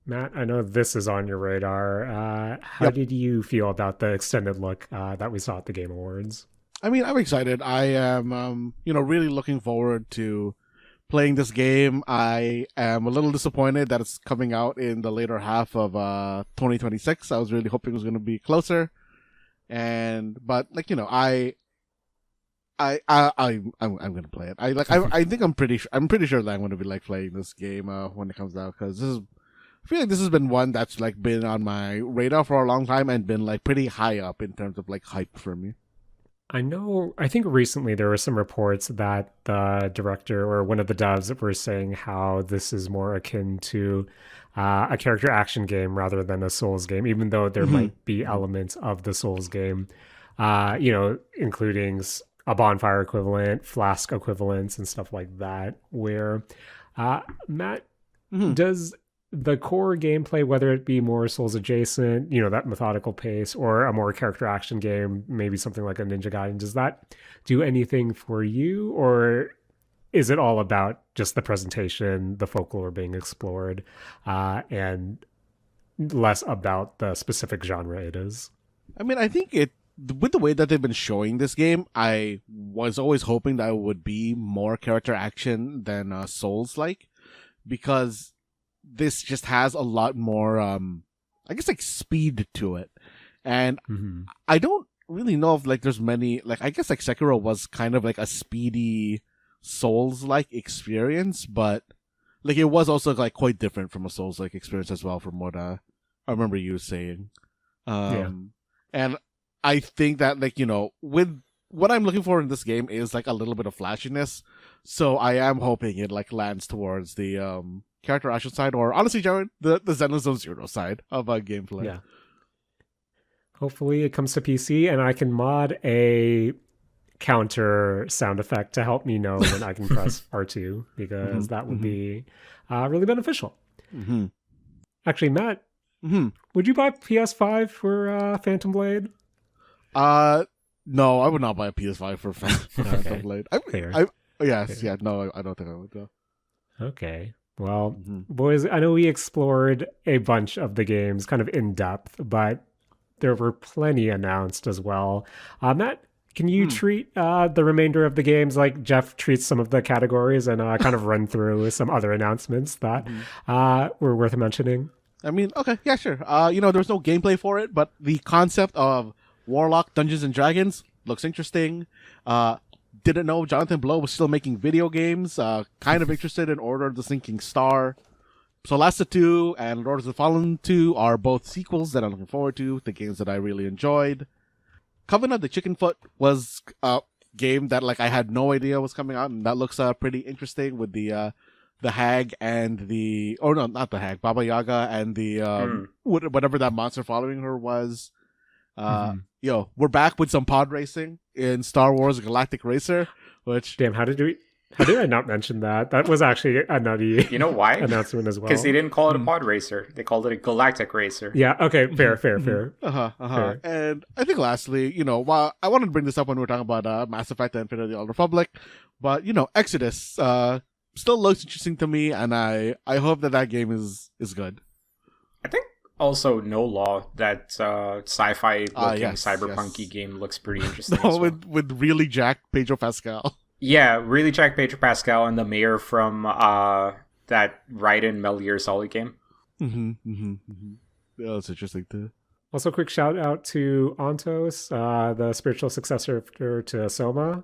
Matt, I know this is on your radar. How did you feel about the extended look that we saw at the Game Awards? I mean, I'm excited. I am, really looking forward to playing this game. I am a little disappointed that it's coming out in the later half of 2026. I was really hoping it was going to be closer, but like I'm gonna play it. I think I'm pretty sure that I'm gonna be like playing this game when it comes out, because this is I feel like this has been one that's like been on my radar for a long time and been like pretty high up in terms of like hype for me. I think recently there were some reports that the director or one of the devs were saying how this is more akin to a character action game rather than a Souls game, even though there might be elements of the Souls game, including a bonfire equivalent, flask equivalents, and stuff like that, where, Matt, does the core gameplay, whether it be more Souls adjacent, that methodical pace, or a more character action game, maybe something like a Ninja Gaiden, does that do anything for you, or is it all about just the presentation, the folklore being explored, and less about the specific genre it is? I mean, I think with the way that they've been showing this game, I was always hoping that it would be more character action than Souls-like, because this just has a lot more, I guess, like speed to it. And I don't really know if like there's many, like, I guess like Sekiro was kind of like a speedy Souls-like experience, but like it was also like quite different from a Souls-like experience as well, from what I remember you saying. And I think that like, with what I'm looking for in this game is like a little bit of flashiness. So I am hoping it like lands towards the character action side, or honestly, Jaren, the Zenless Zone Zero side of gameplay. Yeah. Hopefully it comes to PC and I can mod a counter sound effect to help me know when I can press R2, because that would be really beneficial. Actually, Matt, would you buy PS5 for Phantom Blade? No, I would not buy a PS5 for Phantom Blade. Yes, no, I don't think I would though. Okay. Well, boys, I know we explored a bunch of the games kind of in depth, but there were plenty announced as well. Matt, can you treat the remainder of the games like Geoff treats some of the categories, and kind of run through some other announcements that were worth mentioning? I mean, okay, yeah, sure. There was no gameplay for it, but the concept of Warlock Dungeons and Dragons looks interesting. Didn't know Jonathan Blow was still making video games. Kind of interested in Order of the Sinking Star. Solasta 2 and Lords of the Fallen 2 are both sequels that I'm looking forward to, the games that I really enjoyed. Coven of the Chickenfoot was a game that like I had no idea was coming out, and that looks pretty interesting with the hag and not the hag, Baba Yaga and the whatever that monster following her was. We're back with some pod racing in Star Wars Galactic Racer, which damn, how did I not mention that? That was actually a nutty announcement as well. Because they didn't call it a pod racer. They called it a galactic racer. Yeah, okay, fair. Fair. And I think lastly, while I wanted to bring this up when we were talking about Mass Effect and Infinity Old Republic, but Exodus still looks interesting to me, and I hope that game is good. I think also No Law, that sci-fi looking cyberpunky game, looks pretty interesting. With really Jack Pedro Pascal. Yeah, really Jack Pedro Pascal and the mayor from that Raiden Metal Gear Solid game. Yeah, that's interesting too. Also, quick shout out to Ontos, the spiritual successor to Soma.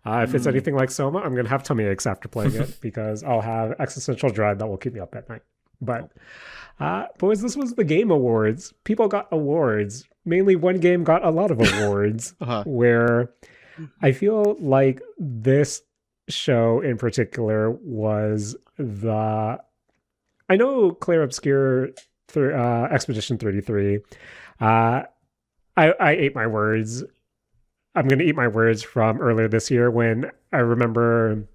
If it's anything like Soma, I'm going to have tummy aches after playing it, because I'll have existential dread that will keep me up at night. But, boys, this was the Game Awards. People got awards. Mainly one game got a lot of awards, where I feel like this show in particular was I know Claire Obscure Expedition 33. I ate my words. I'm going to eat my words from earlier this year when I remember,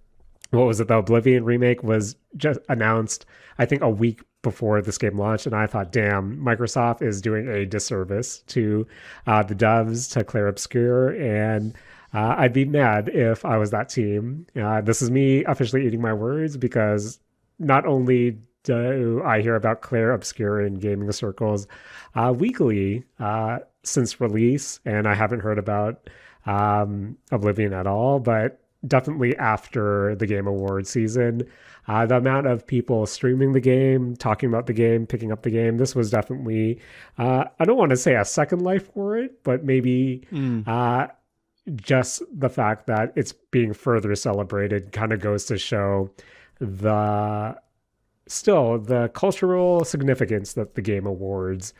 what was it, the Oblivion remake was just announced, I think, a week before this game launched, and I thought, damn, Microsoft is doing a disservice to the devs, to Claire Obscure, and I'd be mad if I was that team. This is me officially eating my words, because not only do I hear about Claire Obscure in gaming circles weekly since release, and I haven't heard about Oblivion at all, but definitely after the Game Awards season, the amount of people streaming the game, talking about the game, picking up the game, this was definitely, I don't want to say a second life for it, but maybe just the fact that it's being further celebrated kind of goes to show the still the cultural significance that the Game Awards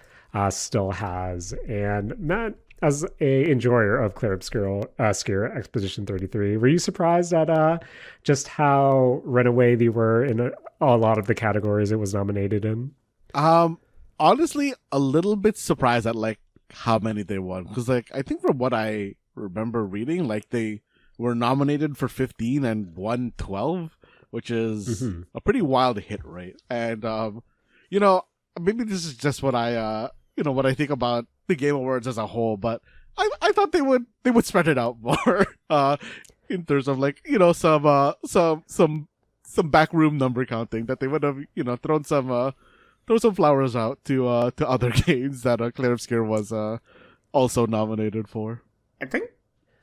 still has. And Matt, as a enjoyer of Clair Obscur Expedition 33, were you surprised at just how runaway they were in a lot of the categories it was nominated in? Honestly, a little bit surprised at like how many they won, because like I think from what I remember reading, like they were nominated for 15 and won 12, which is a pretty wild hit rate. And you know, maybe this is just what I what I think about the Game Awards as a whole, but I thought they would spread it out more in terms of like some backroom number counting, that they would have thrown some flowers out to other games that Clair Obscur was also nominated for. I think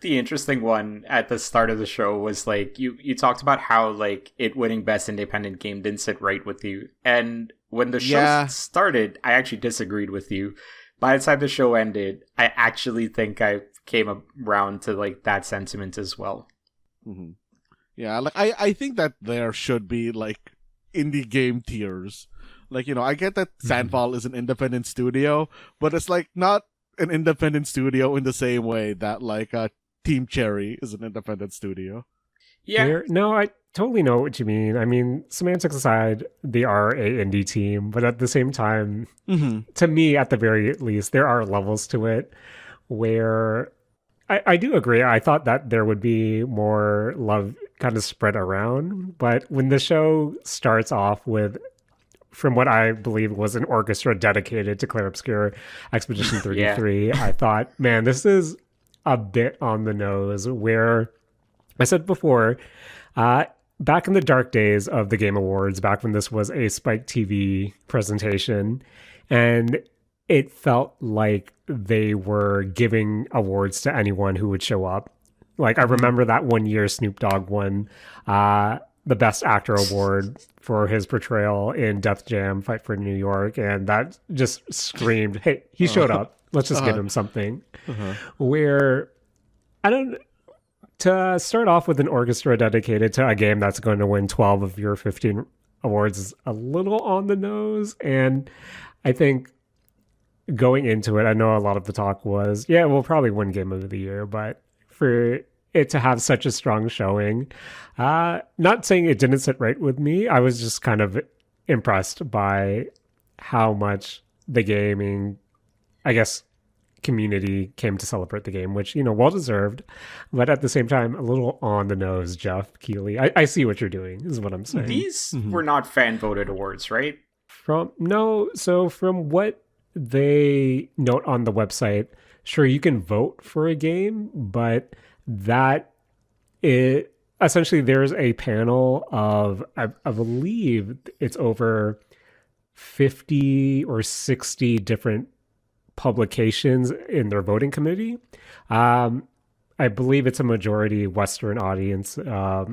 the interesting one at the start of the show was like you talked about how like it winning best independent game didn't sit right with you, and when the show started, I actually disagreed with you. By the time the show ended, I actually think I came around to like that sentiment as well. Mm-hmm. Yeah, like I think that there should be like indie game tiers. Like, I get that Sandfall is an independent studio, but it's like not an independent studio in the same way that like Team Cherry is an independent studio. Yeah. No, I totally know what you mean. I mean, semantics aside, they are a indie team, but at the same time, to me, at the very least, there are levels to it where I do agree. I thought that there would be more love kind of spread around, but when the show starts off with, from what I believe was an orchestra dedicated to Clair Obscur Expedition 33, I thought, man, this is a bit on the nose, where I said before, back in the dark days of the Game Awards, back when this was a Spike TV presentation, and it felt like they were giving awards to anyone who would show up. Like, I remember that one year Snoop Dogg won the Best Actor award for his portrayal in Def Jam Fight for New York, and that just screamed, hey, he showed up. Let's just give him something. Where, to start off with an orchestra dedicated to a game that's going to win 12 of your 15 awards is a little on the nose. And I think going into it, I know a lot of the talk was, yeah, we'll probably win Game of the Year, but for it to have such a strong showing, not saying it didn't sit right with me, I was just kind of impressed by how much the gaming, I guess, community came to celebrate the game, which, well deserved, but at the same time, a little on the nose. Geoff Keighley, I see what you're doing, is what I'm saying. These were not fan voted awards, right? From what they note on the website, sure, you can vote for a game, but that it essentially, there's a panel of, I believe it's over 50 or 60 different publications in their voting committee. I believe it's a majority Western audience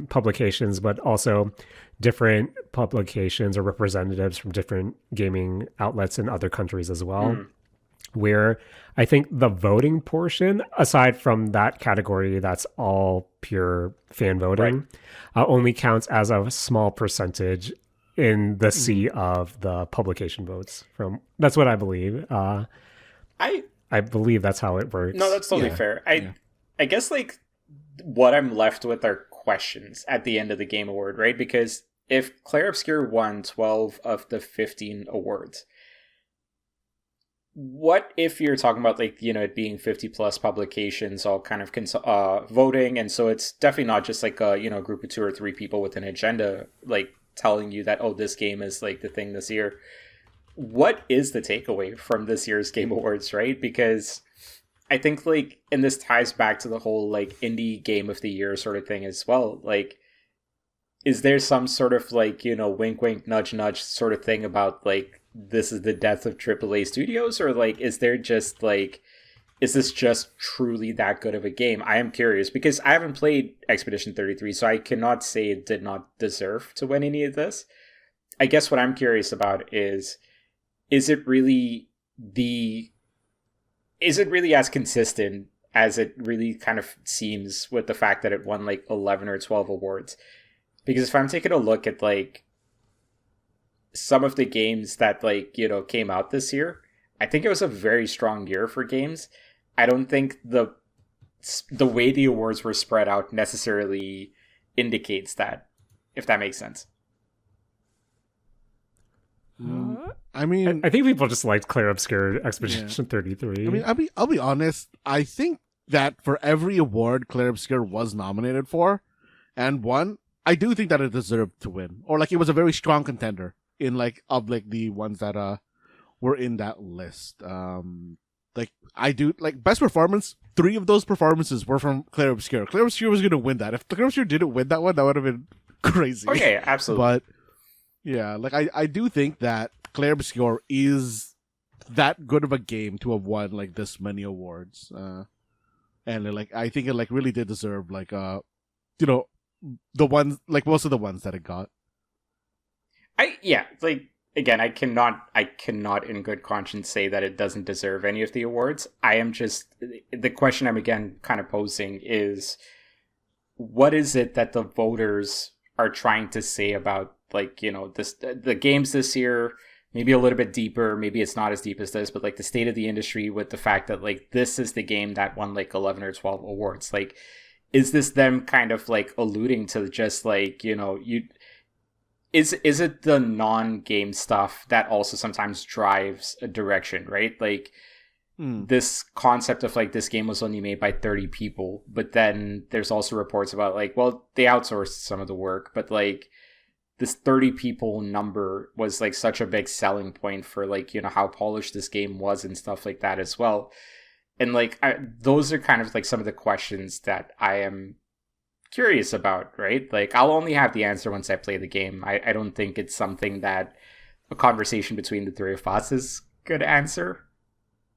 publications, but also different publications or representatives from different gaming outlets in other countries as well. Where I think the voting portion, aside from that category that's all pure fan voting, only counts as a small percentage in the sea of the publication votes. That's what I believe. I believe that's how it works. No, that's totally fair. I guess like what I'm left with are questions at the end of the Game Award, right? Because if Clair Obscur won 12 of the 15 awards, what if you're talking about like, it being 50 plus publications all kind of voting, and so it's definitely not just like a group of 2 or 3 people with an agenda like telling you that, oh, this game is like the thing this year. What is the takeaway from this year's Game Awards, right? Because I think like, and this ties back to the whole like indie game of the year sort of thing as well. Like, is there some sort of like, wink, wink, nudge, nudge sort of thing about like, this is the death of AAA studios, or like, is there just like, is this just truly that good of a game? I am curious, because I haven't played Expedition 33, so I cannot say it did not deserve to win any of this. I guess what I'm curious about is it really as consistent as it really kind of seems with the fact that it won like 11 or 12 awards? Because if I'm taking a look at like some of the games that came out this year, I think it was a very strong year for games. I don't think the way the awards were spread out necessarily indicates that, if that makes sense. I mean, I think people just liked Clair Obscur Expedition 33. I mean, I'll be honest. I think that for every award Clair Obscur was nominated for and won, I do think that it deserved to win, or like it was a very strong contender in of the ones that were in that list. Like I do like best performance. 3 of those performances were from Clair Obscur. Clair Obscur was going to win that. If Clair Obscur didn't win that one, that would have been crazy. Okay, absolutely. But yeah, like I do think that Clair Obscur is that good of a game to have won like this many awards. And like I think it like really did deserve the ones like most of the ones that it got. Again, I cannot in good conscience say that it doesn't deserve any of the awards. I am just, the question I'm again kind of posing is, what is it that the voters are trying to say about the games this year? Maybe a little bit deeper, maybe it's not as deep as this, but like the state of the industry with the fact that like this is the game that won like 11 or 12 awards. Like, is this them kind of like alluding to just Is it the non-game stuff that also sometimes drives a direction, right? Like this concept of like this game was only made by 30 people, but then there's also reports about like, well, they outsourced some of the work, but like this 30 people number was like such a big selling point for like, how polished this game was and stuff like that as well. And like, those are kind of like some of the questions that I am curious about, right? Like, I'll only have the answer once I play the game. I don't think it's something that a conversation between the 3 of us is good answer,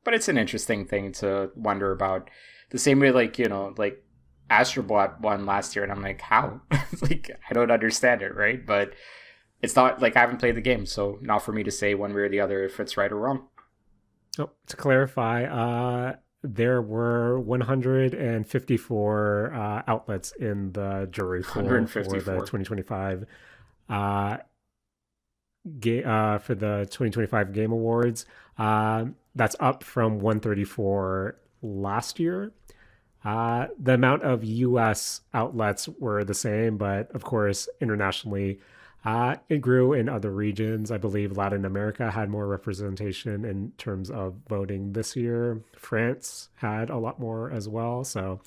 but it's an interesting thing to wonder about. The same way, like, like Astrobot won last year, and I'm like, how? Like, I don't understand it, right? But it's not like I haven't played the game, so not for me to say one way or the other if it's right or wrong. Oh, to clarify, there were 154 outlets in the jury pool for the 2025 for the 2025 Game Awards. That's up from 134 last year. The amount of U.S. outlets were the same, but of course, internationally, it grew in other regions. I believe Latin America had more representation in terms of voting this year. France had a lot more as well. So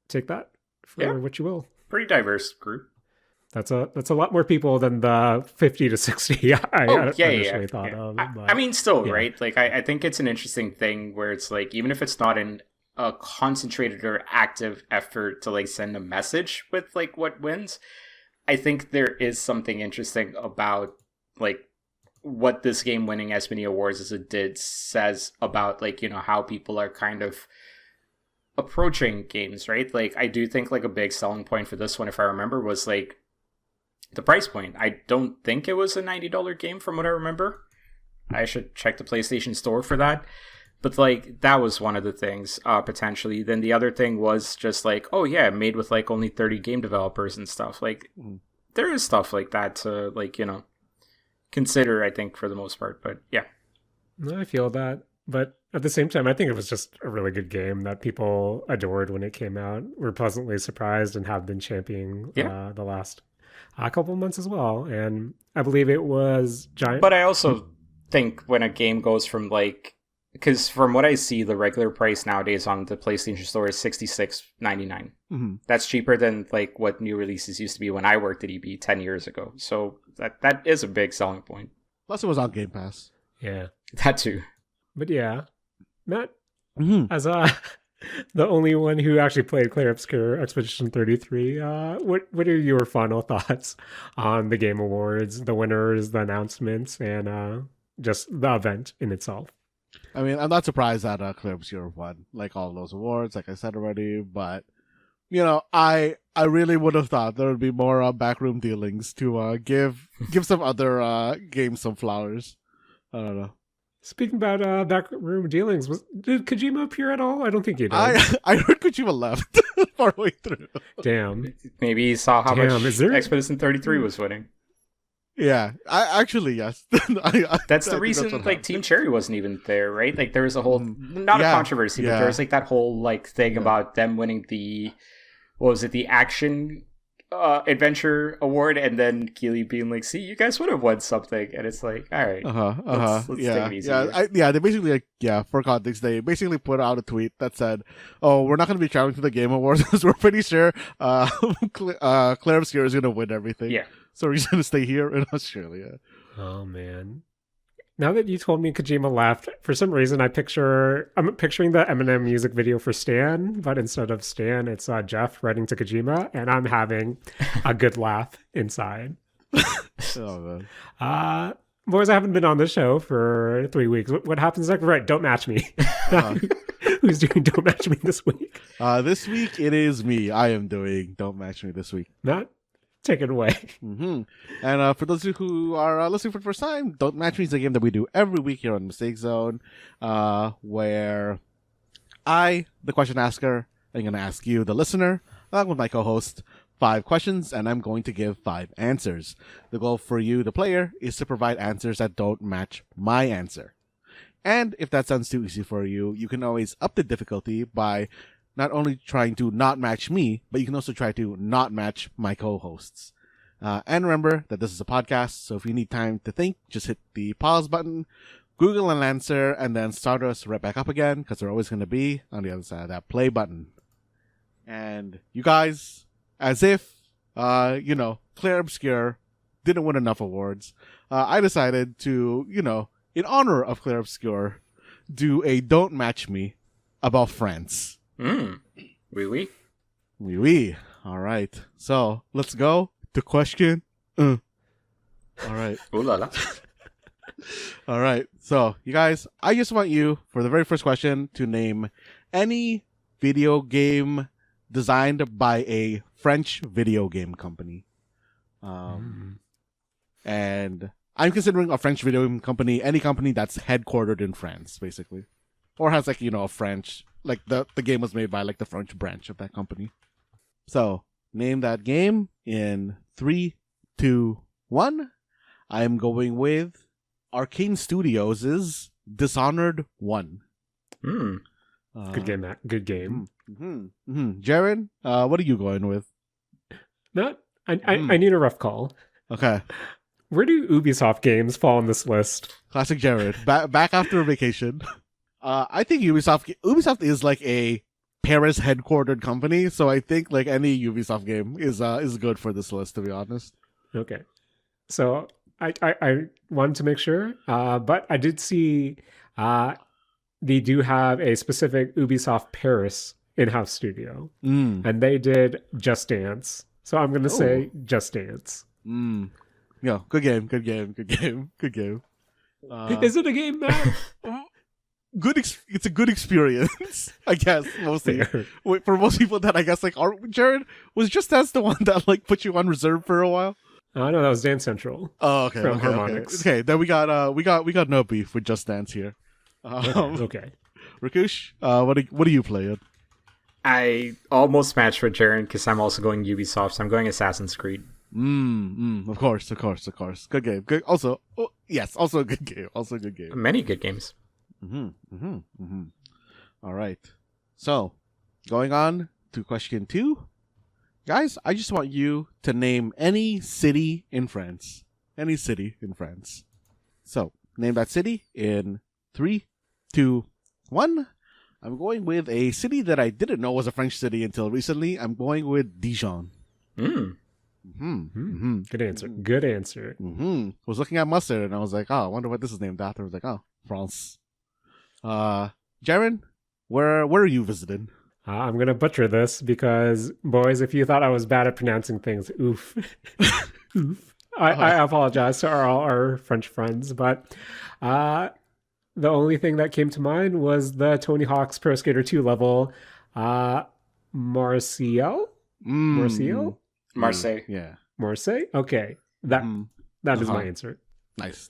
take that for what you will. Pretty diverse group. That's a lot more people than the 50 to 60 I initially thought of. But, I mean, still, right? Like, I think it's an interesting thing where it's like, even if it's not in a concentrated or active effort to like send a message with like what wins, I think there is something interesting about like what this game winning as many awards as it did says about like, how people are kind of approaching games, right? Like, I do think like a big selling point for this one, if I remember, was like the price point. I don't think it was a $90 game from what I remember. I should check the PlayStation Store for that. But like, that was one of the things, potentially. Then the other thing was just like, oh yeah, made with like only 30 game developers and stuff. Like, there is stuff like that to like, consider, I think, for the most part. But yeah. I feel that. But at the same time, I think it was just a really good game that people adored when it came out. We're pleasantly surprised and have been championing the last couple of months as well. And I believe it was giant. But I also think when a game goes from like, because from what I see, the regular price nowadays on the PlayStation Store is $66.99. That's cheaper than like what new releases used to be when I worked at EB 10 years ago. So that is a big selling point. Plus, it was on Game Pass. Yeah, that too. But yeah, Matt, as the only one who actually played Clair Obscur Expedition 33, what are your final thoughts on the Game Awards, the winners, the announcements, and just the event in itself? I mean, I'm not surprised that Clair Obscur won like all those awards, like I said already. But I really would have thought there would be more backroom dealings to give some other games some flowers. I don't know. Speaking about backroom dealings, did Kojima appear at all? I don't think he did. I heard Kojima left partway through. Damn. Maybe he saw how much Expedition 33 was winning. Yeah, actually yes. That's the I think reason what like happened. Team Cherry wasn't even there, right? Like there was a whole not a Yeah, controversy, but there was like that whole like thing Yeah. about them winning the what was it, the action adventure award, and then Keighley being like, "See, you guys would have won something," and it's like, all right, let's take Yeah, it easy. yeah, Here. They basically for context, they basically put out a tweet that said, "Oh, we're not going to be traveling to the Game Awards because we're pretty sure Claire Obscure is going to win everything. Yeah. So we're just going to stay here in Australia." Oh man. Now that you told me Kojima left, for some reason I'm picturing the Eminem music video for Stan, but instead of Stan, it's Jeff writing to Kojima, and I'm having a good laugh inside. Oh man. Boys, I haven't been on the show for 3 weeks. What happens next? Right, don't match me. Who's doing Don't Match Me this week? This week it is me. I am doing Don't Match Me this week. Matt, take it away. And for those of you who are listening for the first time, Don't Match Me is a game that we do every week here on Mistake Zone, where I, the question asker, am going to ask you, the listener, along with my co-host, 5 questions, and I'm going to give 5 answers. The goal for you, the player, is to provide answers that don't match my answer. And if that sounds too easy for you, you can always up the difficulty by not only trying to not match me, but you can also try to not match my co-hosts. And remember that this is a podcast, so if you need time to think, just hit the pause button, Google an answer, and then start us right back up again, because we're always going to be on the other side of that play button. And you guys, as if, Claire Obscure didn't win enough awards, I decided to, in honor of Claire Obscure, do a Don't Match Me about France. Oui, oui. Oui, oui. All right. So, let's go to question. All right. Ooh la la. All right. So, you guys, I just want you, for the very first question, to name any video game designed by a French video game company. And I'm considering a French video game company any company that's headquartered in France, basically. Or has, a French, the game was made by, the French branch of that company. So, name that game in 3, 2, 1. I'm going with Arcane Studios' Dishonored 1. Good game, Matt. Good game. Jaren, what are you going with? Matt, I need a rough call. Okay. Where do Ubisoft games fall on this list? Classic Jared. Back after a vacation. I think Ubisoft is like a Paris headquartered company, so I think any Ubisoft game is good for this list, to be honest. Okay. So I wanted to make sure, but I did see they do have a specific Ubisoft Paris in-house studio, and they did Just Dance. So I'm going to say Just Dance. Yeah, good game. Is it a game, Matt? It's a good experience, I guess, mostly. For most people that I guess Jared, was Just Dance the one that put you on reserve for a while? Oh no, that was Dance Central. Oh, okay. From Harmonix. Okay, then we got no beef with Just Dance here. Okay. Rakush, what are you playing? I almost matched with Jaren because I'm also going Ubisoft, so I'm going Assassin's Creed. Of course. Good game. Good. Also, yes, also a good game. Many good games. All right. So, going on to question 2. Guys, I just want you to name any city in France. So, name that city in 3, 2, 1. I'm going with a city that I didn't know was a French city until recently. I'm going with Dijon. Good answer. Was looking at mustard and I was like, oh, I wonder what this is named after. I was like, oh, France. Jaren, where are you visiting? I'm going to butcher this because, boys, if you thought I was bad at pronouncing things, oof. Oof. I apologize to all our French friends, but the only thing that came to mind was the Tony Hawk's Pro Skater 2 level, Marseille? Marseille. Yeah. Marseille? Okay. That is my answer. Nice.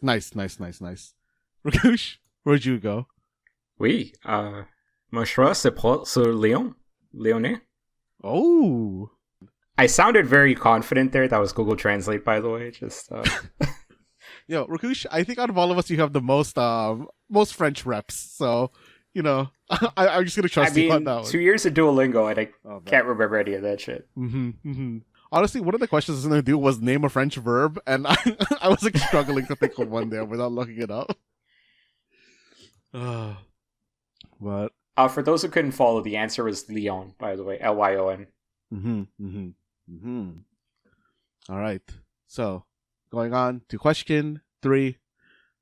Rakush, where'd you go? Oui. Mon choix, c'est sur Lyon. Lyonnais. Oh. I sounded very confident there. That was Google Translate, by the way. Just Yo, Rakush, I think out of all of us, you have the most French reps. So, I'm just gonna trust you on that one. 2 years of Duolingo, and I Oh, can't remember any of that shit. Honestly, one of the questions I was gonna do was name a French verb, and I was like struggling to think of one there without looking it up. But For those who couldn't follow, the answer was Lyon, by the way. Lyon. All right. So, going on to question 3.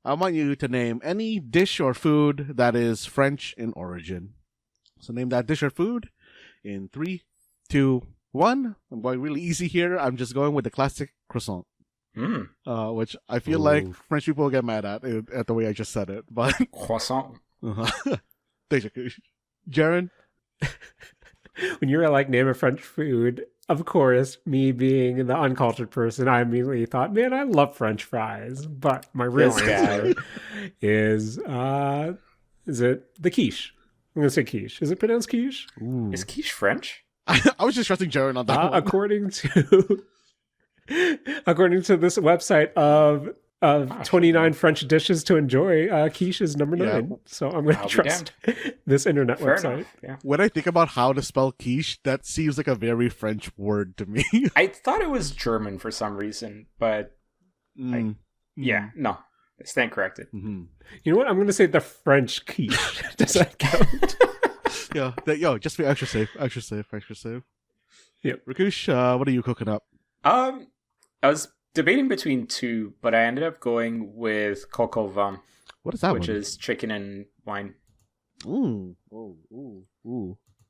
I want you to name any dish or food that is French in origin. So, name that dish or food in 3, 2, 1. I'm going really easy here. I'm just going with the classic croissant. Which I feel like French people will get mad at the way I just said it. But Croissant. Thanks, Jaren? When you were like, name a French food, of course, me being the uncultured person, I immediately thought, man, I love French fries. But my real answer is it the quiche? I'm going to say quiche. Is it pronounced quiche? Ooh. Is quiche French? I was just trusting Jaren on that one. According to this website of 29 French dishes to enjoy, quiche is number 9. Yeah. So I'm going to trust this internet Fair website. enough, yeah. When I think about how to spell quiche, that seems like a very French word to me. I thought it was German for some reason, but yeah, no. I stand corrected. You know what? I'm going to say the French quiche. Does that count? Yo, just be extra safe. Yep. Rakush, what are you cooking up? I was debating between 2, but I ended up going with coq au vin. What is that which one? is chicken and wine. Ooh.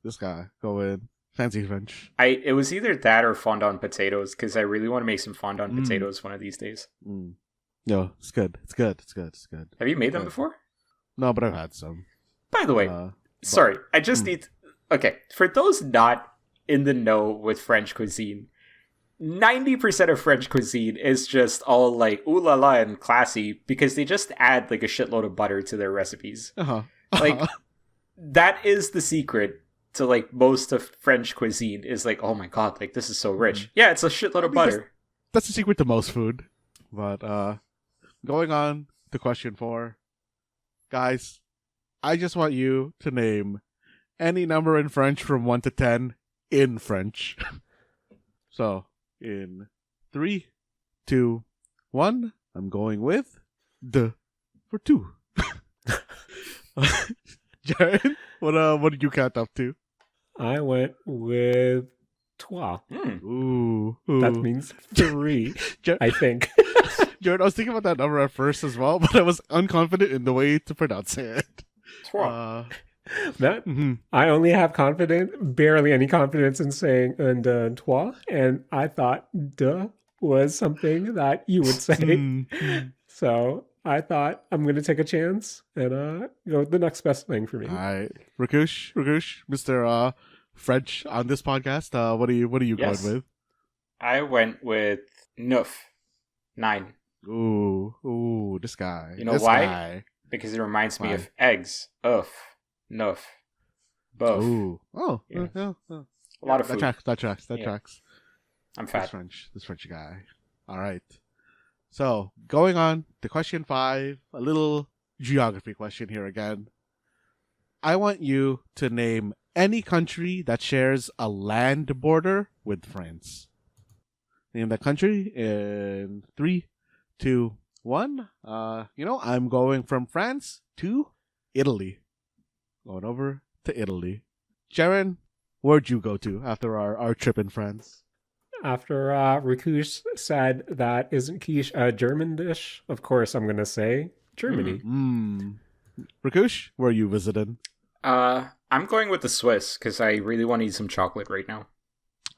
This guy going fancy French. It was either that or fondant potatoes, because I really want to make some fondant potatoes one of these days. Yo, it's good. Have you made them before? No, but I've had some. By the way, sorry, I just need... Okay, for those not in the know with French cuisine, 90% of French cuisine is just all like ooh la la and classy because they just add like a shitload of butter to their recipes. Like, that is the secret to like most of French cuisine is like, oh my god, like this is so rich. Yeah, it's a shitload of butter. That's the secret to most food. But going on to question 4. Guys, I just want you to name any number in French from 1 to 10 in French. So, in 3, 2, 1, I'm going with the for 2. Jaren, what did you count up to? I went with trois. Ooh. That means 3, I think. Jared, I was thinking about that number at first as well, but I was unconfident in the way to pronounce it. Matt, I only have barely any confidence in saying un, trois, and I thought "de" was something that you would say. So I thought I'm going to take a chance and go with the next best thing for me. All right, Rakush, Mr. French on this podcast. What are you going with? I went with 9. 9. Ooh, this guy. You know why? Because it reminds me of eggs. Œuf. 9. Both. Ooh. Oh. Yeah. Yeah. A lot of food. That tracks. I'm fat. This French guy. All right. So, going on to question 5, a little geography question here again. I want you to name any country that shares a land border with France. Name that country in 3, 2, 1. I'm going from France to Italy. Going over to Italy. Jaren, where'd you go to after our trip in France? After Rakush said that isn't quiche a German dish, of course I'm going to say Germany. Rakush, where are you visiting? I'm going with the Swiss because I really want to eat some chocolate right now.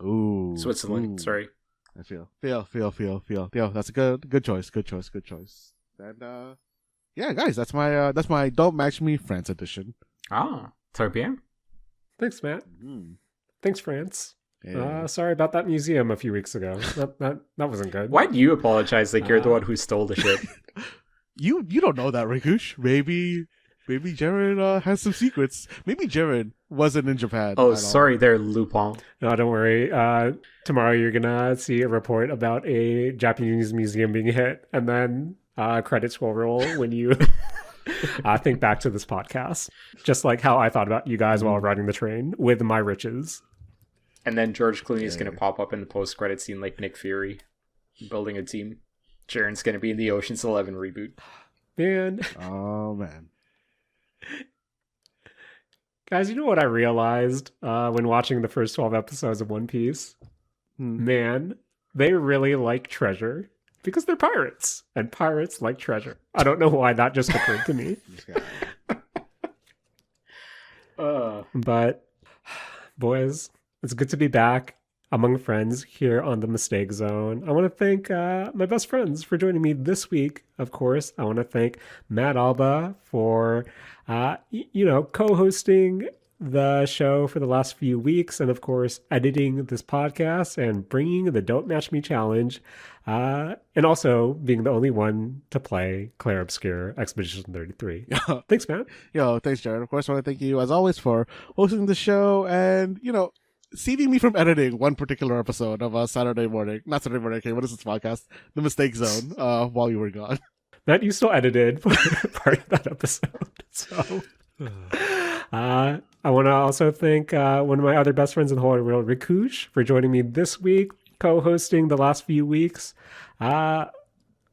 Ooh. Switzerland, sorry. I feel. Yeah, that's a good choice. And yeah, guys, that's my Don't Match Me France edition. Très bien. Thanks, Matt. Thanks, France. Yeah. Sorry about that museum a few weeks ago. That wasn't good. Why do you apologize like you're the one who stole the shit? You don't know that, Rakush. Maybe Maybe Jaren has some secrets. Maybe Jaren wasn't in Japan. Oh, sorry there, Lupin. No, don't worry. Tomorrow you're gonna see a report about a Japanese museum being hit, and then credits will roll when you think back to this podcast. Just like how I thought about you guys while riding the train with my riches. And then George Clooney is going to pop up in the post-credit scene like Nick Fury, building a team. Jaren's going to be in the Ocean's 11 reboot. Man. Oh, man. Guys, you know what I realized when watching the first 12 episodes of One Piece? Man, they really like treasure because they're pirates, and pirates like treasure. I don't know why that just occurred to me. But, boys, it's good to be back among friends here on the Mistake Zone. I want to thank my best friends for joining me this week. Of course, I want to thank Matt Alba for, co-hosting the show for the last few weeks, and of course, editing this podcast and bringing the Don't Match Me challenge, and also being the only one to play Claire Obscure Expedition 33. Thanks, Matt. Thanks, Jared. Of course, I want to thank you, as always, for hosting the show and, saving me from editing one particular episode of Not Saturday morning, okay, what is this podcast? The Mistake Zone, while you were gone. Matt, you still edited part of that episode, so... I want to also thank one of my other best friends in the whole world, Rakush, for joining me this week, co-hosting the last few weeks. I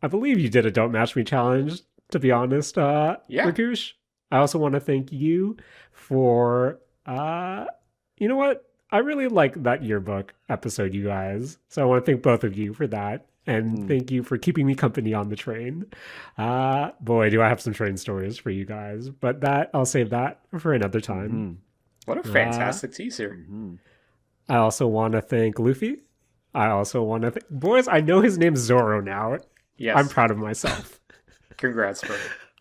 believe you did a Don't Match Me challenge, to be honest, Rakush. I also want to thank you for, you know what? I really like that yearbook episode, you guys. So I want to thank both of you for that. And thank you for keeping me company on the train. Boy, do I have some train stories for you guys. But I'll save that for another time. What a fantastic teaser. I also want to thank Luffy. I also want to thank... Boys, I know his name's Zoro now. Yes. I'm proud of myself. Congrats, bro.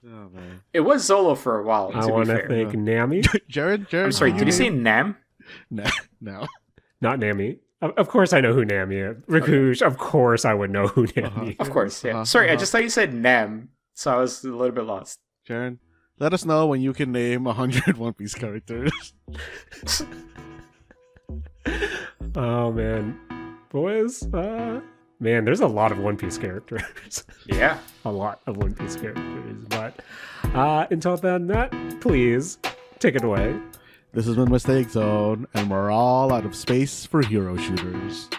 Oh, man. It was Zolo for a while, I want to thank Nami. Jared? I'm sorry, did you say Nam? No. Not Nami. Of course I know who Nami is. Rakush, of course I would know who Nami is. Of course, yeah. Sorry, I just thought you said Nam, so I was a little bit lost. Jaren, let us know when you can name 100 One Piece characters. Oh, man. Boys, man, there's a lot of One Piece characters. Yeah. A lot of One Piece characters. But until then, Matt, please take it away. This has been Mistake Zone, and we're all out of space for hero shooters.